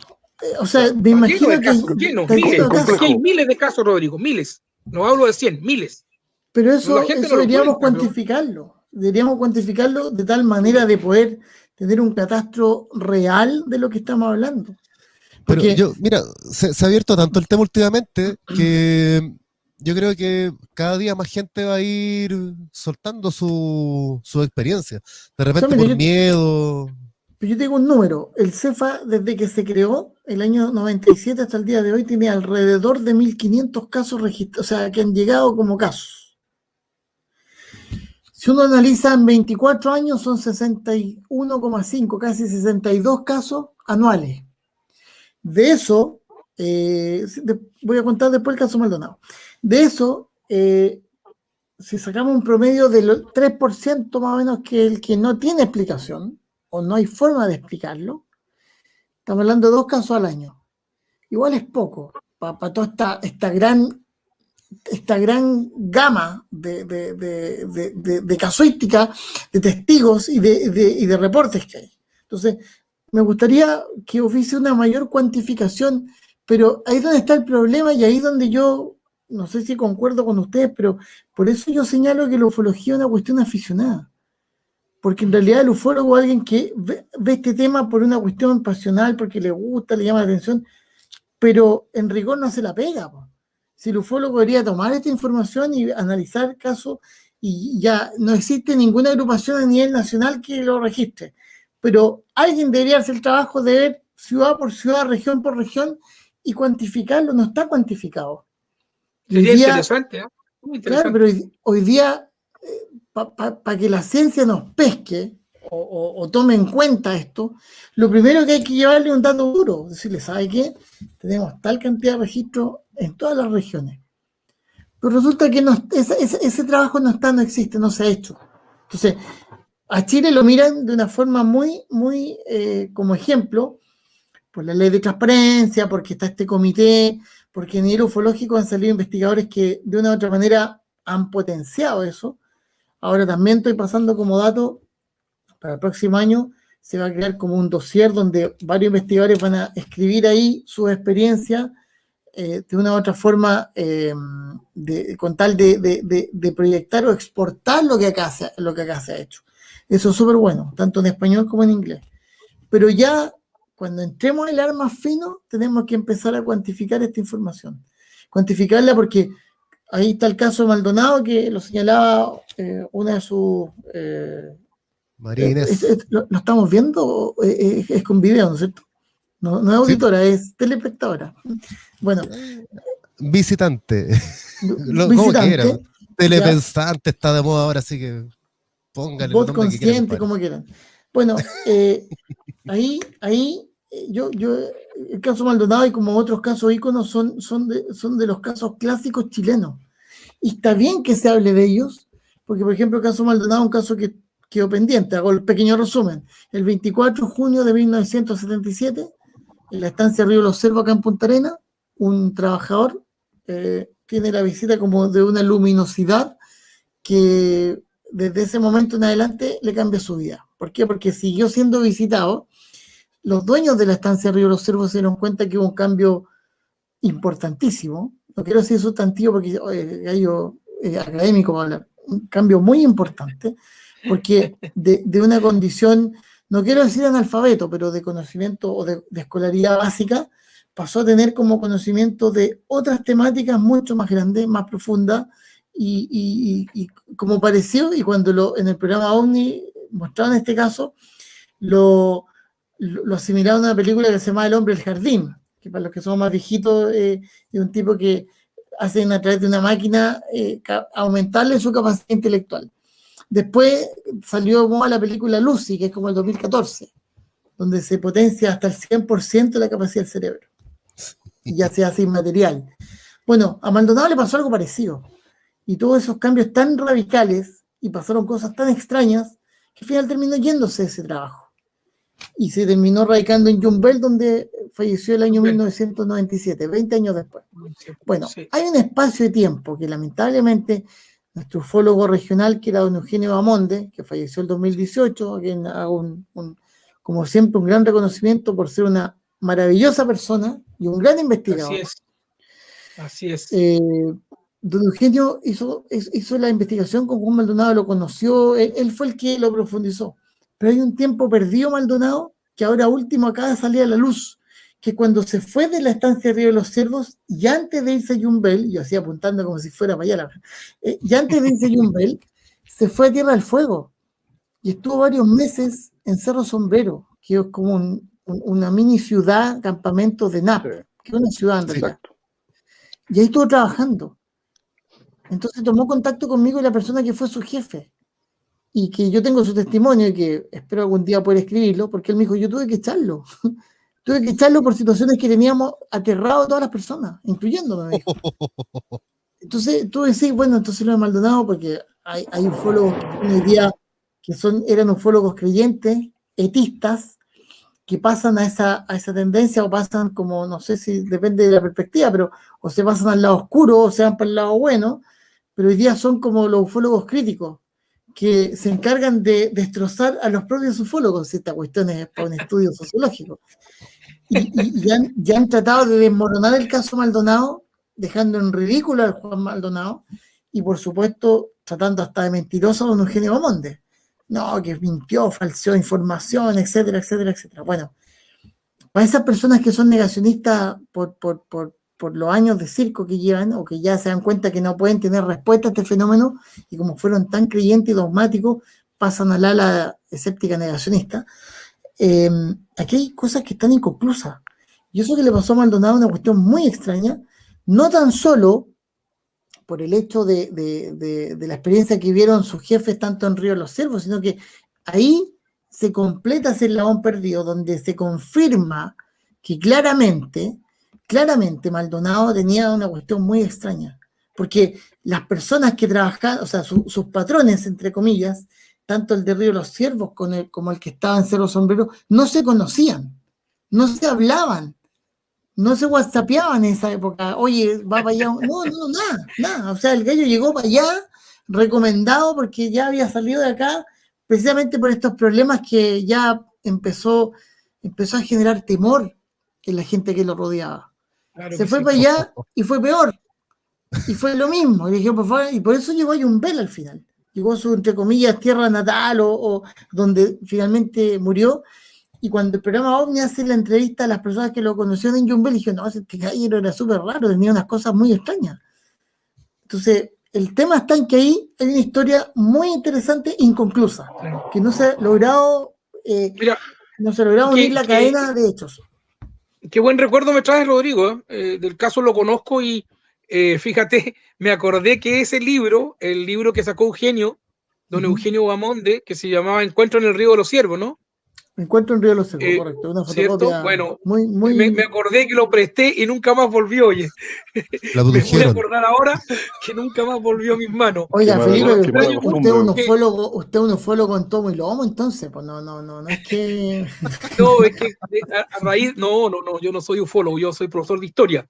O sea, me está imagino lleno de que casos, miles. Aquí hay miles de casos, Rodrigo, miles. No hablo de 100, miles. Pero eso deberíamos cuenta, cuantificarlo. Deberíamos cuantificarlo de tal manera de poder tener un catastro real de lo que estamos hablando. Pero Porque, mira, se ha abierto tanto el tema últimamente que yo creo que cada día más gente va a ir soltando su experiencia. De repente por miedo. Pero yo tengo un número. El CEFA, desde que se creó, el año 97 hasta el día de hoy, tiene alrededor de 1.500 casos registrados, o sea, que han llegado como casos. Si uno analiza en 24 años, son 61,5, casi 62 casos anuales. De eso, voy a contar después el caso Maldonado. De eso, si sacamos un promedio del 3% más o menos que el que no tiene explicación, o no hay forma de explicarlo, estamos hablando de 2 casos al año. Igual es poco para toda esta gran gama de casuística, de testigos y de reportes que hay. Entonces, me gustaría que hubiese una mayor cuantificación, pero ahí es donde está el problema y ahí es donde yo, no sé si concuerdo con ustedes, pero por eso yo señalo que la ufología es una cuestión aficionada. Porque en realidad el ufólogo es alguien que ve este tema por una cuestión pasional, porque le gusta, le llama la atención, pero en rigor no se la pega. Si el ufólogo debería tomar esta información y analizar casos, y ya no existe ninguna agrupación a nivel nacional que lo registre, pero alguien debería hacer el trabajo de ver ciudad por ciudad, región por región y cuantificarlo. No está cuantificado. Sería interesante, ¿eh? Muy interesante. Claro, pero hoy día, para que la ciencia nos pesque o tome en cuenta esto, lo primero que hay que llevarle es un dato duro, decirle, ¿sabe qué? Tenemos tal cantidad de registros en todas las regiones. Pero resulta que ese trabajo no existe, no se ha hecho. Entonces, a Chile lo miran de una forma muy, muy como ejemplo, por la ley de transparencia, porque está este comité, porque a nivel ufológico han salido investigadores que de una u otra manera han potenciado eso. Ahora también estoy pasando como dato, para el próximo año se va a crear como un dossier donde varios investigadores van a escribir ahí sus experiencias de una u otra forma, con tal de proyectar o exportar lo que acá se ha hecho. Eso es súper bueno, tanto en español como en inglés. Pero ya cuando entremos en el arma fino, tenemos que empezar a cuantificar esta información. Cuantificarla porque ahí está el caso de Maldonado, que lo señalaba una de sus... María Inés. ¿Lo estamos viendo? Es con video, ¿no es cierto? No es auditora, sí. Es telespectadora. Bueno. Visitante. Visitante. ¿Cómo quieran? Telepensante está de moda ahora, así que póngale voz consciente, como quieran. Bueno, ahí yo el caso Maldonado y como otros casos íconos son de los casos clásicos chilenos. Y está bien que se hable de ellos, porque por ejemplo el caso Maldonado es un caso que quedó pendiente. Hago el pequeño resumen. El 24 de junio de 1977, en la estancia Río Los Cervos, acá en Punta Arenas, un trabajador tiene la visita como de una luminosidad que desde ese momento en adelante le cambia su vida. ¿Por qué? Porque siguió siendo visitado. Los dueños de la estancia Río Los Cervos se dieron cuenta que hubo un cambio importantísimo. No quiero decir sustantivo porque gallo académico va a hablar. Un cambio muy importante, porque de una condición, no quiero decir analfabeto, pero de conocimiento o de escolaridad básica, pasó a tener como conocimiento de otras temáticas mucho más grandes, más profundas, y como pareció, y cuando en el programa OVNI mostraban este caso, lo asimilaron a una película que se llama El hombre del jardín, que para los que somos más viejitos, es un tipo que hacen a través de una máquina aumentarle su capacidad intelectual. Después salió la película Lucy, que es como el 2014, donde se potencia hasta el 100% la capacidad del cerebro. Y ya se hace inmaterial. Bueno, a Maldonado le pasó algo parecido. Y todos esos cambios tan radicales, y pasaron cosas tan extrañas, que al final terminó yéndose de ese trabajo. Y se terminó radicando en Yumbel, donde falleció el año 1997, 20 años después. Bueno, hay un espacio de tiempo que lamentablemente nuestro ufólogo regional, que era don Eugenio Bamonde, que falleció el 2018, a quien hago como siempre un gran reconocimiento por ser una maravillosa persona y un gran investigador. Así es. Don Eugenio hizo la investigación con Juan Maldonado, lo conoció, él fue el que lo profundizó. Pero hay un tiempo perdido Maldonado, que ahora último acaba de salir a la luz, que cuando se fue de la estancia Río de los Cervos, y antes de irse a Yumbel, yo así apuntando como si fuera para allá, y antes de irse a Yumbel, se fue a Tierra del Fuego, y estuvo varios meses en Cerro Sombrero, que es como una mini ciudad, campamento de NAP, que es una ciudad en realidad. Y ahí estuvo trabajando. Entonces tomó contacto conmigo y la persona que fue su jefe, y que yo tengo su testimonio y que espero algún día poder escribirlo, porque él me dijo, yo tuve que echarlo. Tuve que echarlo por situaciones que teníamos aterrado a todas las personas, incluyéndome, me dijo. Entonces tú decís, bueno, entonces lo de Maldonado, porque hay ufólogos que hoy día que eran ufólogos creyentes, etistas, que pasan a esa tendencia o pasan como, no sé si depende de la perspectiva, pero o se pasan al lado oscuro o se van para el lado bueno, pero hoy día son como los ufólogos críticos, que se encargan de destrozar a los propios ufólogos. Esta cuestión es para un estudio sociológico. Y ya han tratado de desmoronar el caso Maldonado, dejando en ridículo al Juan Maldonado, y por supuesto tratando hasta de mentiroso a don Eugenio Bamonde. No, que mintió, falseó información, etcétera, etcétera, etcétera. Bueno, para esas personas que son negacionistas por los años de circo que llevan, o que ya se dan cuenta que no pueden tener respuesta a este fenómeno, y como fueron tan creyentes y dogmáticos, pasan al ala escéptica negacionista. Aquí hay cosas que están inconclusas. Y eso que le pasó a Maldonado es una cuestión muy extraña, no tan solo por el hecho de la experiencia que vieron sus jefes tanto en Río de los Cervos, sino que ahí se completa ese eslabón perdido, donde se confirma que claramente Maldonado tenía una cuestión muy extraña, porque las personas que trabajaban, o sea, sus patrones, entre comillas, tanto el de Río de los Ciervos como el que estaba en Cerro Sombrero, no se conocían, no se hablaban. no se whatsappeaban en esa época. Oye, va para allá. No, no, nada. O sea, el gallo llegó para allá recomendado porque ya había salido de acá precisamente por estos problemas que ya empezó a generar temor en la gente que lo rodeaba. Claro Se que fue sí. para allá y fue peor. Y fue lo mismo. Y le dije, por favor, y por eso llegó a Yumbel al final. Llegó a su, entre comillas, tierra natal o donde finalmente murió. Y cuando el programa OVNI hace la entrevista a las personas que lo conocieron en Yumbel, dije, no, este caballero era súper raro, tenía unas cosas muy extrañas. Entonces, el tema está en que ahí hay una historia muy interesante, inconclusa, que no se ha logrado, Mira, unir la cadena de hechos. qué buen recuerdo me traes, Rodrigo, del caso lo conozco y fíjate, me acordé que ese libro, el libro que sacó Eugenio, don Eugenio Bamonde, que se llamaba Encuentro en el Río de los Ciervos, ¿no? Encuentro en Río de los Cerros, correcto. Una ¿Cierto? fotocopia Bueno, muy... me acordé que lo presté y nunca más volvió, oye. La Me pude produjeron. acordar ahora que nunca más volvió a mis manos. Oiga, Qué Felipe, qué mala usted costumbre. es un ufólogo en tomo y lomo, entonces, pues no es que... No, es que a raíz, no, yo no soy ufólogo, yo soy profesor de historia.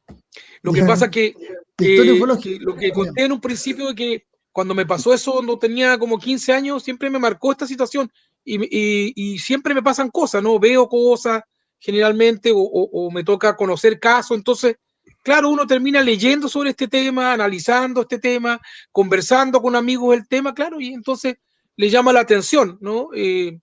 Lo que pasa que, de historia ufológica. lo que conté en un principio de que cuando me pasó eso cuando tenía como 15 años, siempre me marcó esta situación y siempre me pasan cosas, ¿no? Veo cosas generalmente o me toca conocer casos, entonces, claro, uno termina leyendo sobre este tema, analizando este tema, conversando con amigos del tema, claro, y entonces le llama la atención, ¿no? Y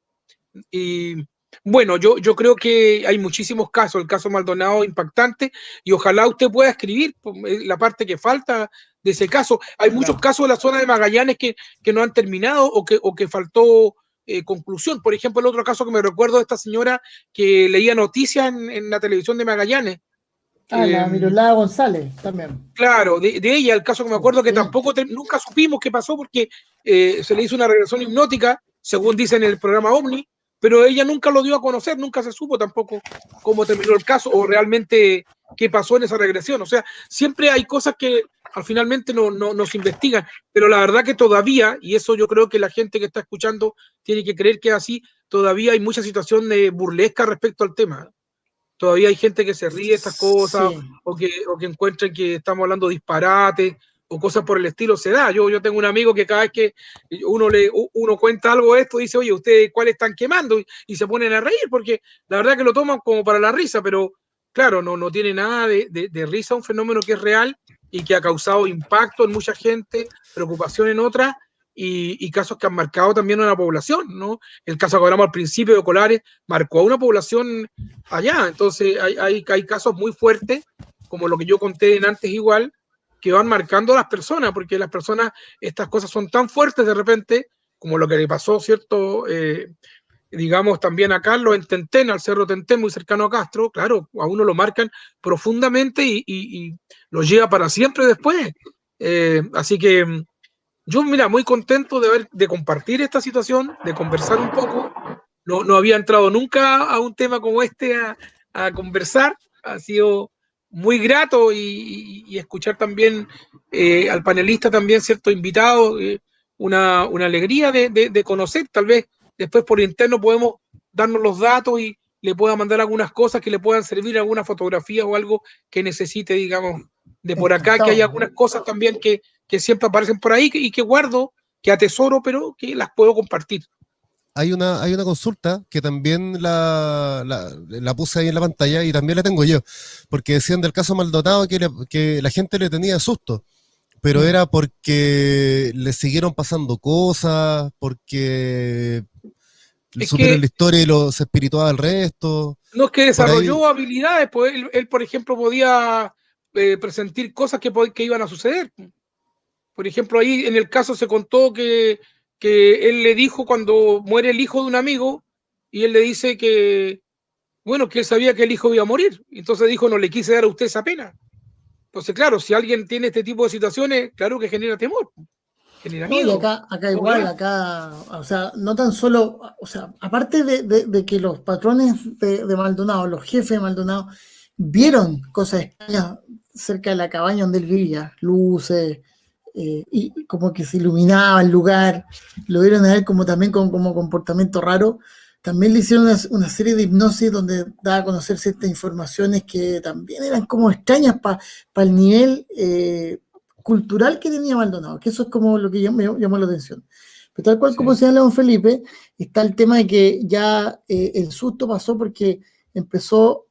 bueno, yo creo que hay muchísimos casos, el caso Maldonado impactante, y ojalá usted pueda escribir la parte que falta de ese caso. Hay muchos casos de la zona de Magallanes que no han terminado o que faltó conclusión. Por ejemplo, el otro caso que me recuerdo de esta señora que leía noticias en la televisión de Magallanes. La Mirolada González también. Claro, de ella, el caso que me acuerdo que tampoco nunca supimos qué pasó porque se le hizo una regresión hipnótica, según dice en el programa OVNI, pero ella nunca lo dio a conocer, nunca se supo tampoco cómo terminó el caso o realmente qué pasó en esa regresión. O sea, siempre hay cosas que al finalmente no se investigan, pero la verdad que todavía, y eso yo creo que la gente que está escuchando tiene que creer que es así, todavía hay mucha situación de burlesca respecto al tema. Todavía hay gente que se ríe de estas cosas o que encuentran que estamos hablando disparate o cosas por el estilo. Se da. Yo tengo un amigo que cada vez que uno cuenta algo de esto, dice, oye, ¿ustedes cuál están quemando? Y se ponen a reír porque la verdad que lo toman como para la risa, pero claro, no tiene nada de risa, un fenómeno que es real y que ha causado impacto en mucha gente, preocupación en otras y casos que han marcado también a una población, ¿no? El caso que hablamos al principio de Colares marcó a una población allá. Entonces hay casos muy fuertes, como lo que yo conté en antes igual, que van marcando a las personas, porque las personas, estas cosas son tan fuertes de repente, como lo que le pasó, ¿cierto? Digamos también a Carlos en Tentén, al Cerro Tentén, muy cercano a Castro, claro, a uno lo marcan profundamente y lo lleva para siempre después. Así que yo, mira, muy contento de compartir esta situación, de conversar un poco. No había entrado nunca a un tema como este a conversar. Ha sido muy grato y escuchar también al panelista también, cierto, invitado, una alegría de conocer. Tal vez después por interno podemos darnos los datos y le pueda mandar algunas cosas que le puedan servir, alguna fotografía o algo que necesite, digamos, de por acá, que hay algunas cosas también que siempre aparecen por ahí y que guardo, que atesoro, pero que las puedo compartir. Hay una consulta que también la puse ahí en la pantalla y también la tengo yo, porque decían del caso Maldonado que la gente le tenía susto, pero era porque le siguieron pasando cosas, porque supieron la historia y se espirituaba el resto. No, es que desarrolló habilidades, pues él, por ejemplo, podía presentir cosas que iban a suceder. Por ejemplo, ahí en el caso se contó que él le dijo cuando muere el hijo de un amigo y él le dice que, bueno, que él sabía que el hijo iba a morir. Entonces dijo, no le quise dar a usted esa pena. Entonces, claro, si alguien tiene este tipo de situaciones, claro que genera temor, genera miedo. Y acá igual, o sea, no tan solo, o sea, aparte de que los patrones de Maldonado, los jefes de Maldonado, vieron cosas extrañas cerca de la cabaña donde él vivía, luces, y como que se iluminaba el lugar, lo vieron a él como también como comportamiento raro. también le hicieron una serie de hipnosis donde daba a conocer ciertas informaciones que también eran como extrañas para el nivel cultural que tenía Maldonado, que eso es como lo que me llamó la atención. Pero tal cual como señala don Felipe, está el tema de que ya el susto pasó porque empezó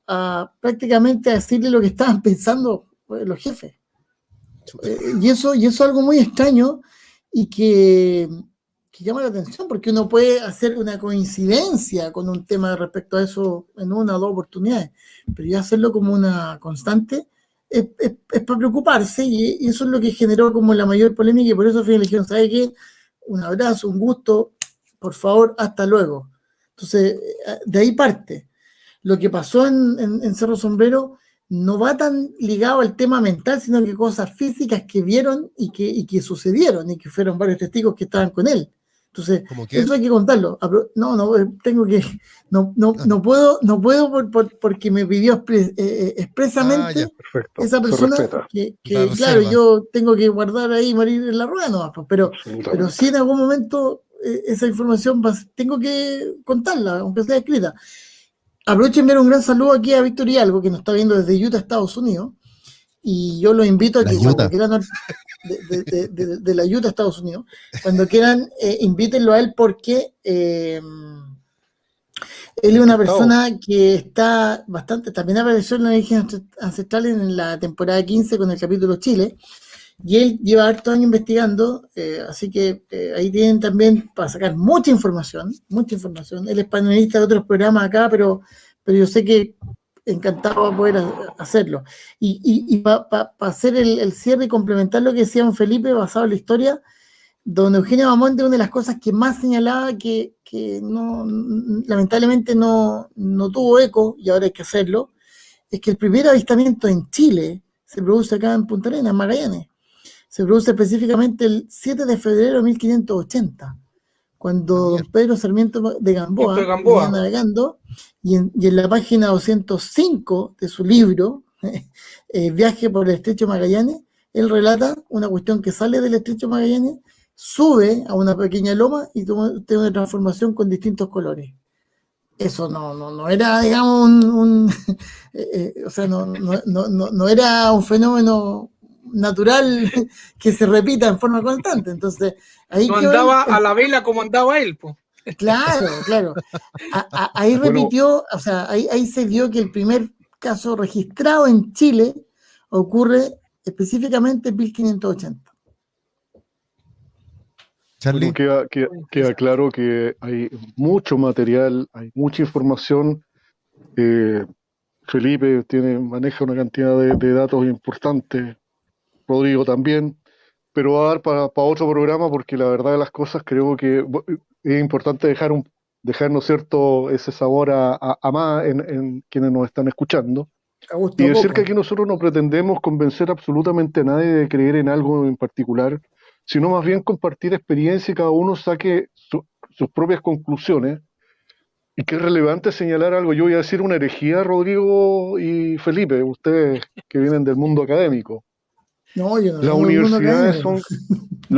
prácticamente a decirle lo que estaban pensando los jefes. Y eso es algo muy extraño y que llama la atención, porque uno puede hacer una coincidencia con un tema respecto a eso en una o dos oportunidades, pero ya hacerlo como una constante es para preocuparse, y eso es lo que generó como la mayor polémica, y por eso fui elección, ¿sabe qué? Un abrazo, un gusto, por favor, hasta luego. Entonces, de ahí parte. Lo que pasó en Cerro Sombrero no va tan ligado al tema mental, sino que cosas físicas que vieron y que sucedieron, y que fueron varios testigos que estaban con él. Entonces, eso hay que contarlo. No puedo porque me pidió expresamente esa persona que claro, yo tengo que guardar ahí, morir en la rueda, no, pero sí en algún momento esa información tengo que contarla, aunque sea escrita. Aprovecho de enviar un gran saludo aquí a Víctor Hidalgo, que nos está viendo desde Utah, Estados Unidos, y yo los invito a que cuando quieran de la Utah, Estados Unidos, cuando quieran, invítenlo a él, porque él es una persona que está bastante, también apareció en la Legión Ancestral en la temporada 15 con el capítulo Chile, y él lleva harto años investigando, así que ahí tienen también para sacar mucha información. Él es panelista de otros programas acá, pero yo sé que encantado de poder hacerlo. Y para hacer el cierre y complementar lo que decía don Felipe, basado en la historia, don Eugenio Bamonte, una de las cosas que más señalaba que no, lamentablemente no tuvo eco, y ahora hay que hacerlo, es que el primer avistamiento en Chile se produce acá en Punta Arenas, en Magallanes. Se produce específicamente el 7 de febrero de 1580, cuando don Pedro Sarmiento de Gamboa venía navegando, y en la página 205 de su libro, Viaje por el Estrecho Magallanes, él relata una cuestión que sale del Estrecho Magallanes, sube a una pequeña loma y tiene una transformación con distintos colores. Eso no era, digamos, o sea, no era un fenómeno natural que se repita en forma constante. Entonces, ahí no andaba a la vela como andaba él, pues. Claro. Ahí repitió, o sea, ahí se vio que el primer caso registrado en Chile ocurre específicamente en 1580. Bueno, queda claro que hay mucho material, hay mucha información. Felipe maneja una cantidad de datos importantes, Rodrigo también, pero va a dar para otro programa, porque la verdad de las cosas creo que es importante dejar, ¿no es cierto?, ese sabor a más en quienes nos están escuchando. Y decir que aquí nosotros no pretendemos convencer absolutamente a nadie de creer en algo en particular, sino más bien compartir experiencia y cada uno saque sus propias conclusiones. Y que es relevante señalar algo. Yo voy a decir una herejía, Rodrigo y Felipe, ustedes que vienen del mundo académico. No, yo no. Las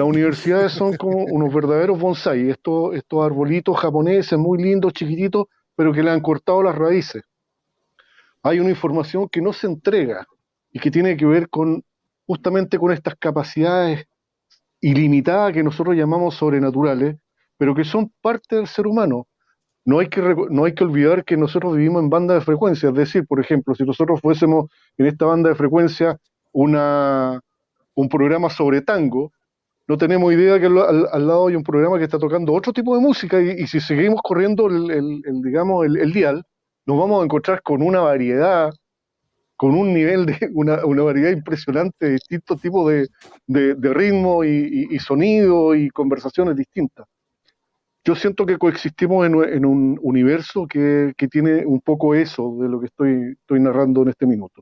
universidades son como unos verdaderos bonsai, estos arbolitos japoneses muy lindos, chiquititos, pero que le han cortado las raíces. Hay una información que no se entrega y que tiene que ver justamente con estas capacidades ilimitadas que nosotros llamamos sobrenaturales, pero que son parte del ser humano. No hay que olvidar que nosotros vivimos en banda de frecuencia, es decir, por ejemplo, si nosotros fuésemos en esta banda de frecuencia un programa sobre tango, no tenemos idea que al lado hay un programa que está tocando otro tipo de música, y si seguimos corriendo el dial, nos vamos a encontrar con una variedad, con un nivel una variedad impresionante de distintos tipos de ritmo y sonido y conversaciones distintas. Yo siento que coexistimos en un universo que tiene un poco eso de lo que estoy narrando en este minuto.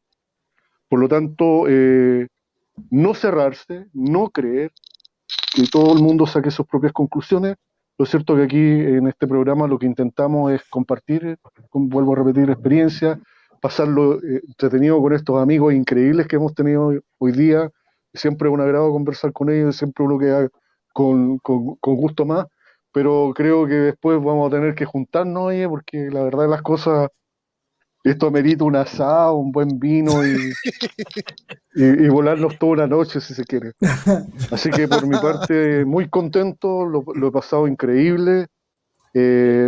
Por lo tanto, no cerrarse, no creer, que todo el mundo saque sus propias conclusiones. Lo cierto es que aquí en este programa lo que intentamos es compartir, vuelvo a repetir, experiencias, pasarlo entretenido con estos amigos increíbles que hemos tenido hoy día. Siempre es un agrado conversar con ellos, siempre uno queda con gusto más. pero creo que después vamos a tener que juntarnos, oye, porque la verdad de las cosas, esto amerita un asado, un buen vino y volarnos toda una noche si se quiere. Así que por mi parte, muy contento, lo he pasado increíble.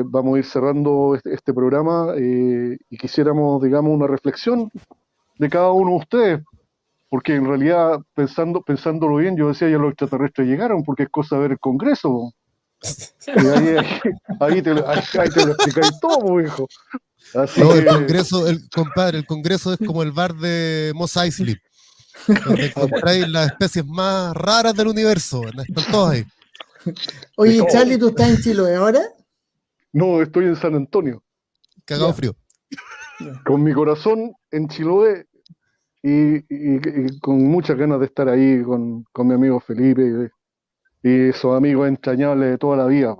Vamos a ir cerrando este programa y quisiéramos, digamos, una reflexión de cada uno de ustedes, porque en realidad, pensándolo bien, yo decía ya los extraterrestres llegaron, porque es cosa de ver el Congreso. Y ahí te lo explicáis todo, pues, hijo. Así No, el que, Congreso, compadre, el Congreso es como el bar de Mos Eisley, donde encontráis las especies más raras del universo. Están todas ahí. Oye, todo. Charlie, ¿tú estás en Chiloé ahora? No, estoy en San Antonio, Cagado Ya. frío. con mi corazón en Chiloé y con muchas ganas de estar ahí con mi amigo Felipe y esos amigos entrañables de toda la vida.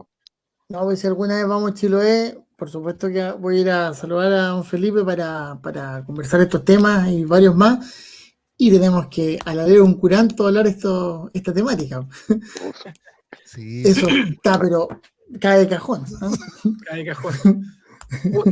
No, pues si alguna vez vamos a Chiloé, por supuesto que voy a ir a saludar a don Felipe para conversar estos temas y varios más. Y tenemos que, al haber un curanto, hablar esta temática. Sí. Eso está, pero cae de cajón, ¿no? Cae de cajón.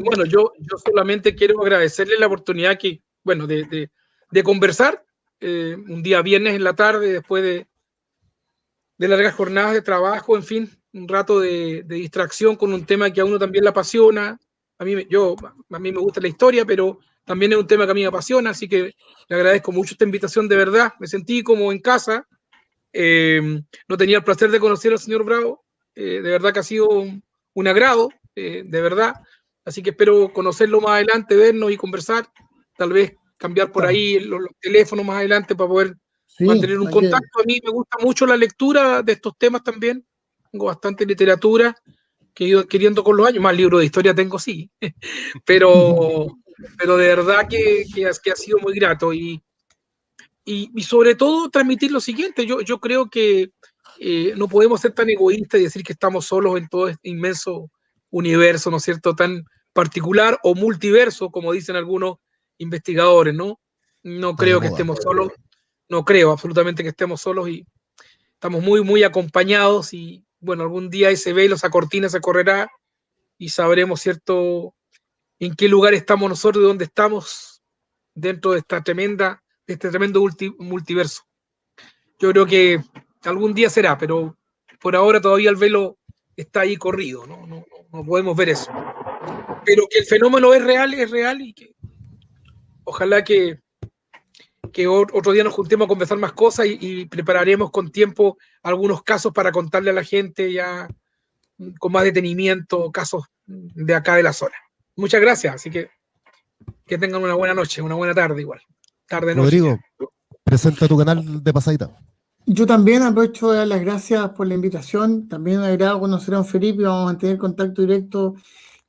Bueno, yo solamente quiero agradecerle la oportunidad de conversar un día viernes en la tarde, después de largas jornadas de trabajo, en fin, un rato de distracción con un tema que a uno también le apasiona. A mí me gusta la historia, pero también es un tema que a mí me apasiona, así que le agradezco mucho esta invitación, de verdad. Me sentí como en casa. No tenía el placer de conocer al señor Bravo. De verdad que ha sido un agrado, de verdad. Así que espero conocerlo más adelante, vernos y conversar. Tal vez cambiar por ahí los teléfonos más adelante para poder mantener un contacto. A mí me gusta mucho la lectura de estos temas también. Tengo bastante literatura que he ido adquiriendo con los años. Más libros de historia tengo, sí. pero de verdad que ha sido muy grato. Y sobre todo transmitir lo siguiente. Yo creo que no podemos ser tan egoístas y decir que estamos solos en todo este inmenso universo, ¿no es cierto?, tan particular o multiverso, como dicen algunos investigadores, ¿no? No creo que estemos solos, no creo absolutamente que estemos solos y estamos muy, muy acompañados y, bueno, algún día ese velo, esa cortina se correrá y sabremos, ¿cierto?, en qué lugar estamos nosotros y dónde estamos dentro de este tremendo multiverso. Yo creo que algún día será, pero por ahora todavía el velo está ahí corrido, no podemos ver eso. Pero que el fenómeno es real y que ojalá que otro día nos juntemos a conversar más cosas y prepararemos con tiempo algunos casos para contarle a la gente ya con más detenimiento, casos de acá de la zona. Muchas gracias, así que tengan una buena noche, una buena tarde igual. Tarde, noche. Rodrigo, presenta tu canal de pasadita. Yo también aprovecho de dar las gracias por la invitación. También me agrada conocer a don Felipe. Vamos a mantener contacto directo.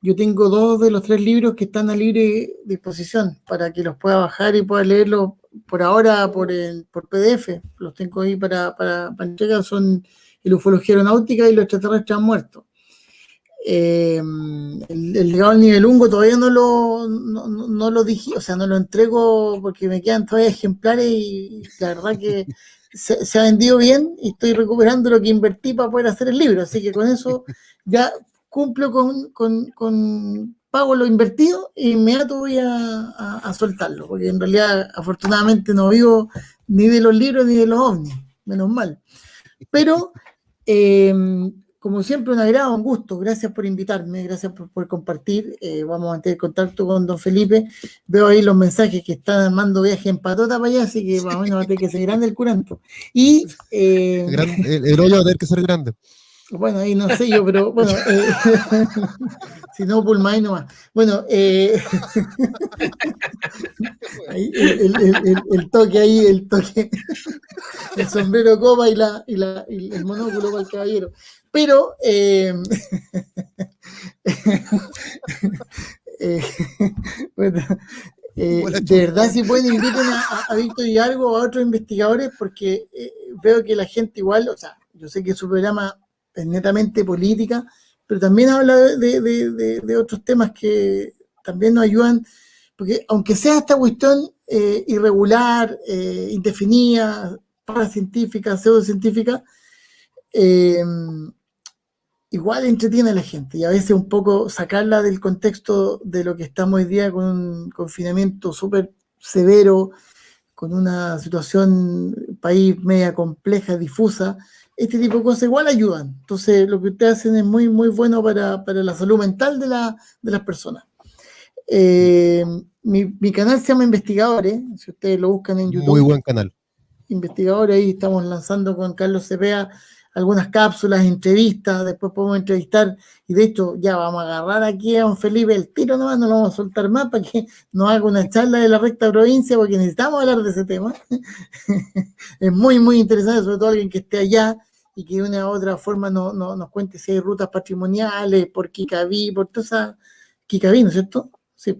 Yo tengo 2 de los 3 libros que están a libre disposición para que los pueda bajar y pueda leerlos por ahora por PDF. Los tengo ahí para entrega. Son el Ufología Aeronáutica y los extraterrestres han muerto. El legado del Nibelungo todavía no lo dije, o sea, no lo entrego porque me quedan todavía ejemplares y la verdad que se ha vendido bien y estoy recuperando lo que invertí para poder hacer el libro, así que con eso ya cumplo con pago lo invertido e inmediato voy a soltarlo, porque en realidad afortunadamente no vivo ni de los libros ni de los ovnis, menos mal, pero como siempre, un agrado, un gusto. Gracias por invitarme, gracias por compartir. Vamos a mantener contacto con don Felipe. Veo ahí los mensajes que están armando viaje en patota para allá, así que más o menos va a tener que ser grande el curanto. Y el hoyo va a tener que ser grande. bueno, ahí no sé yo, pero bueno, si no, pulmón nomás. Bueno, ahí, el toque ahí, el toque, el sombrero copa y el monóculo para el caballero. Pero bueno, de verdad, si pueden, inviten a Víctor Hidalgo o a otros investigadores, porque veo que la gente igual, o sea, yo sé que su programa es netamente política, pero también habla de otros temas que también nos ayudan, porque aunque sea esta cuestión irregular, indefinida, paracientífica, pseudocientífica, igual entretiene a la gente y a veces un poco sacarla del contexto de lo que estamos hoy día con un confinamiento súper severo, con una situación país media compleja, difusa. Este tipo de cosas igual ayudan. Entonces, lo que ustedes hacen es muy, muy bueno para la salud mental de las personas. Mi canal se llama Investigadores, si ustedes lo buscan en YouTube. Muy buen canal. Investigadores, ahí estamos lanzando con Carlos Cepeda algunas cápsulas, entrevistas, después podemos entrevistar, y de hecho ya vamos a agarrar aquí a don Felipe el tiro nomás, no lo vamos a soltar más para que nos haga una charla de la recta provincia, porque necesitamos hablar de ese tema. Es muy, muy interesante, sobre todo alguien que esté allá y que de una u otra forma nos cuente si hay rutas patrimoniales, por Kikaví, por toda esa... Kikaví, ¿no es cierto? Sí.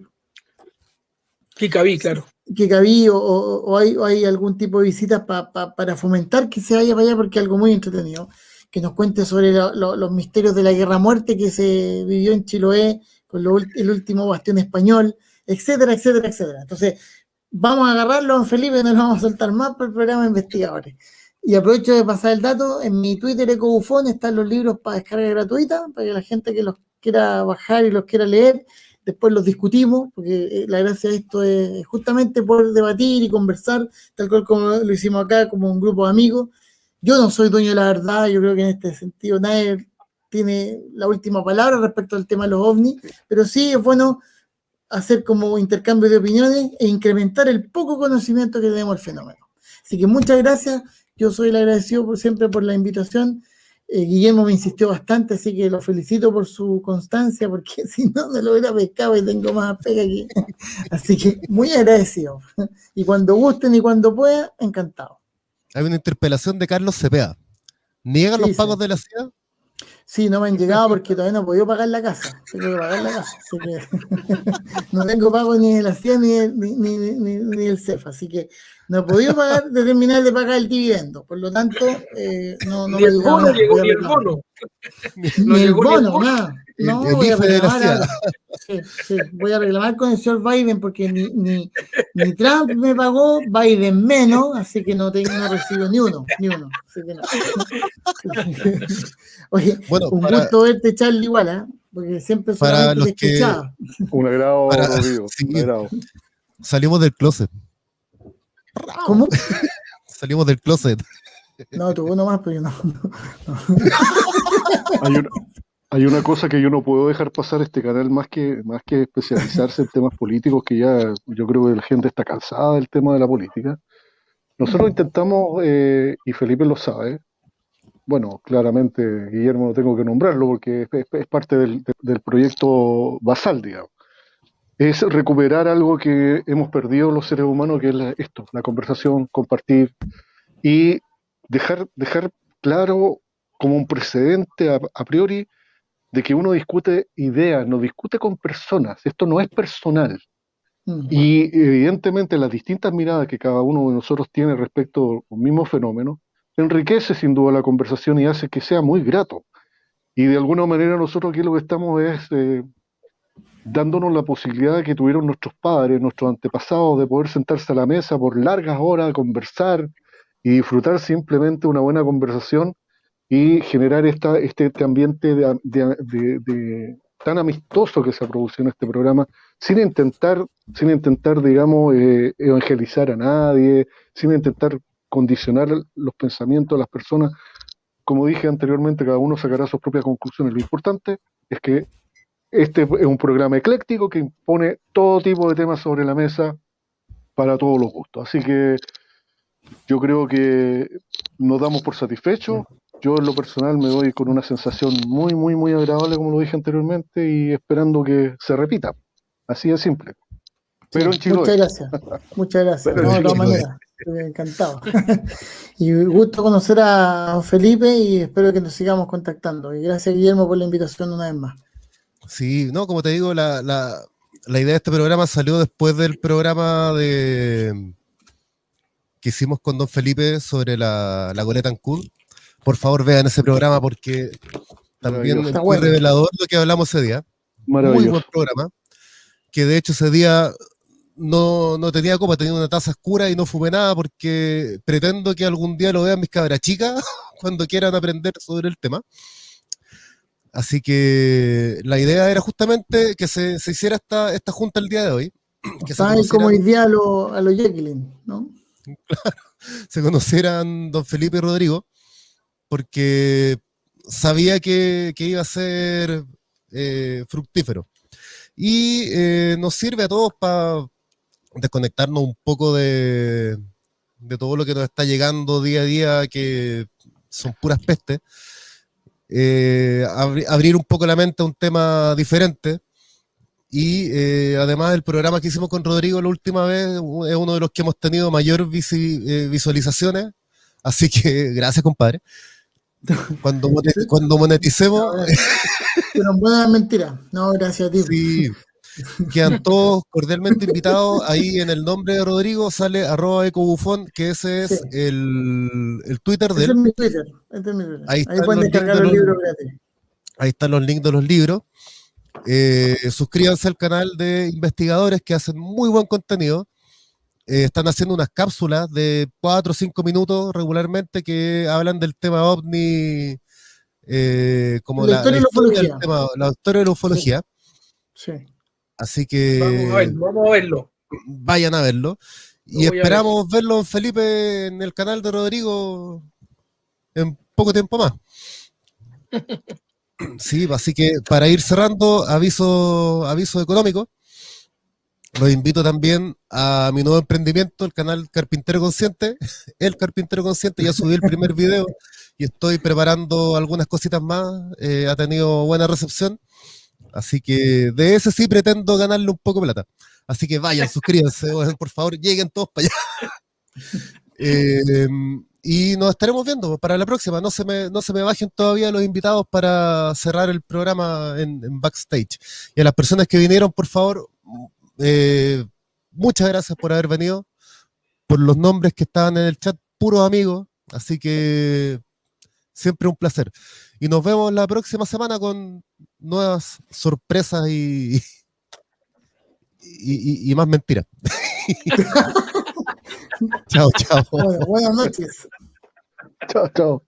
Kikaví, claro. Que cabí o hay algún tipo de visitas para fomentar que se vaya para allá, porque es algo muy entretenido, que nos cuente sobre los misterios de la guerra-muerte que se vivió en Chiloé con el último bastión español, etcétera, etcétera, etcétera. Entonces, vamos a agarrarlo, don Felipe, no lo vamos a soltar más por el programa de Investigadores. Y aprovecho de pasar el dato, en mi Twitter EcoBufón están los libros para descarga gratuita, para que la gente que los quiera bajar y los quiera leer, después los discutimos, porque la gracia de esto es justamente poder debatir y conversar, tal cual como lo hicimos acá, como un grupo de amigos. Yo no soy dueño de la verdad, yo creo que en este sentido nadie tiene la última palabra respecto al tema de los ovnis, pero sí es bueno hacer como intercambio de opiniones e incrementar el poco conocimiento que tenemos del fenómeno. Así que muchas gracias, yo soy el agradecido siempre por la invitación. Guillermo me insistió bastante, así que lo felicito por su constancia, porque si no me lo hubiera pescado y tengo más pega aquí. Así que muy agradecido. Y cuando gusten y cuando puedan, encantado. Hay una interpelación de Carlos Cepeda. ¿Niegan los pagos de la ciudad? Sí, no me han llegado porque todavía no he podido pagar la casa. Tengo que pagar la casa. Así que no tengo pago ni de la CIA ni del CEF. Así que no he podido terminar de pagar el dividendo. Por lo tanto, no me ha llegado nada. Ni el bono. Ni el bono, nada. No, voy a reclamar de ahora. Sí, voy a reclamar con el señor Biden porque ni Trump me pagó, Biden menos, así que no recibo ni uno. Así que no. Oye, bueno, un gusto verte, Charlie, igual, ¿eh? Porque siempre para los te escuchaba. Un agrado, Rodrigo. Sí, un agrado. Salimos del closet. ¿Cómo? Salimos del closet. No, tú uno más, pero yo no. Hay una cosa que yo no puedo dejar pasar este canal, más que especializarse en temas políticos, que ya yo creo que la gente está cansada del tema de la política. Nosotros intentamos, y Felipe lo sabe, bueno, claramente Guillermo no tengo que nombrarlo porque es parte del proyecto basal, digamos. Es recuperar algo que hemos perdido los seres humanos, que es la conversación, compartir y dejar claro como un precedente a priori de que uno discute ideas, no discute con personas, esto no es personal. Y evidentemente las distintas miradas que cada uno de nosotros tiene respecto al mismo fenómeno enriquece sin duda la conversación y hace que sea muy grato. Y de alguna manera nosotros aquí lo que estamos es dándonos la posibilidad que tuvieron nuestros padres, nuestros antepasados, de poder sentarse a la mesa por largas horas, conversar y disfrutar simplemente una buena conversación y generar este ambiente tan amistoso que se ha producido en este programa, sin intentar, digamos, evangelizar a nadie, sin intentar condicionar los pensamientos de las personas. Como dije anteriormente, cada uno sacará sus propias conclusiones. Lo importante es que este es un programa ecléctico que impone todo tipo de temas sobre la mesa para todos los gustos. Así que yo creo que nos damos por satisfechos. Yo en lo personal me doy con una sensación muy, muy, muy agradable, como lo dije anteriormente, y esperando que se repita. Así de simple. Pero sí, muchas gracias. Muchas gracias. No, de todas maneras, encantado. Y gusto conocer a Felipe y espero que nos sigamos contactando. Y gracias, Guillermo, por la invitación una vez más. Sí, no, como te digo, la idea de este programa salió después del programa que hicimos con don Felipe sobre la goleta Ancud. Por favor, vean ese programa porque también es muy revelador lo que hablamos ese día. Muy buen programa. Que de hecho ese día no tenía copa, tenía una taza oscura y no fumé nada porque pretendo que algún día lo vean mis cabras chicas cuando quieran aprender sobre el tema. Así que la idea era justamente que se hiciera esta junta el día de hoy. Que ¿Sabes cómo hoy día a los Jacqueline, no? Se conocieran don Felipe y Rodrigo, porque sabía que iba a ser fructífero. Y nos sirve a todos para desconectarnos un poco de todo lo que nos está llegando día a día, que son puras pestes. Abrir un poco la mente a un tema diferente. Y además el programa que hicimos con Rodrigo la última vez es uno de los que hemos tenido mayor visualizaciones. Así que gracias, compadre. Cuando moneticemos... Pero buena mentira. No, gracias a ti. Sí, quedan todos cordialmente invitados. Ahí en el nombre de Rodrigo sale @ecobufón, que ese es Sí. el Twitter de Ese él. es mi Twitter. Ahí están pueden los descargar los libros gratis. Ahí están los links de los libros. Suscríbanse al canal de investigadores que hacen muy buen contenido. Están haciendo unas cápsulas de 4 o 5 minutos regularmente que hablan del tema OVNI, como la historia del tema, la historia de la ufología. Sí. Así que vamos a verlo. Vayan a verlo. Y esperamos verlo, Felipe, en el canal de Rodrigo en poco tiempo más. Sí, así que para ir cerrando, aviso económico. Los invito también a mi nuevo emprendimiento, el canal Carpintero Consciente. El Carpintero Consciente, ya subí el primer video y estoy preparando algunas cositas más. Ha tenido buena recepción. Así que de ese sí pretendo ganarle un poco de plata. Así que vayan, suscríbanse, por favor, lleguen todos para allá. Y nos estaremos viendo para la próxima. No se me bajen todavía los invitados para cerrar el programa en backstage. Y a las personas que vinieron, por favor, muchas gracias por haber venido, por los nombres que estaban en el chat, puros amigos. Así que siempre un placer. Y nos vemos la próxima semana con nuevas sorpresas y más mentiras. Chao, chao. Bueno, buenas noches. Chao, chao.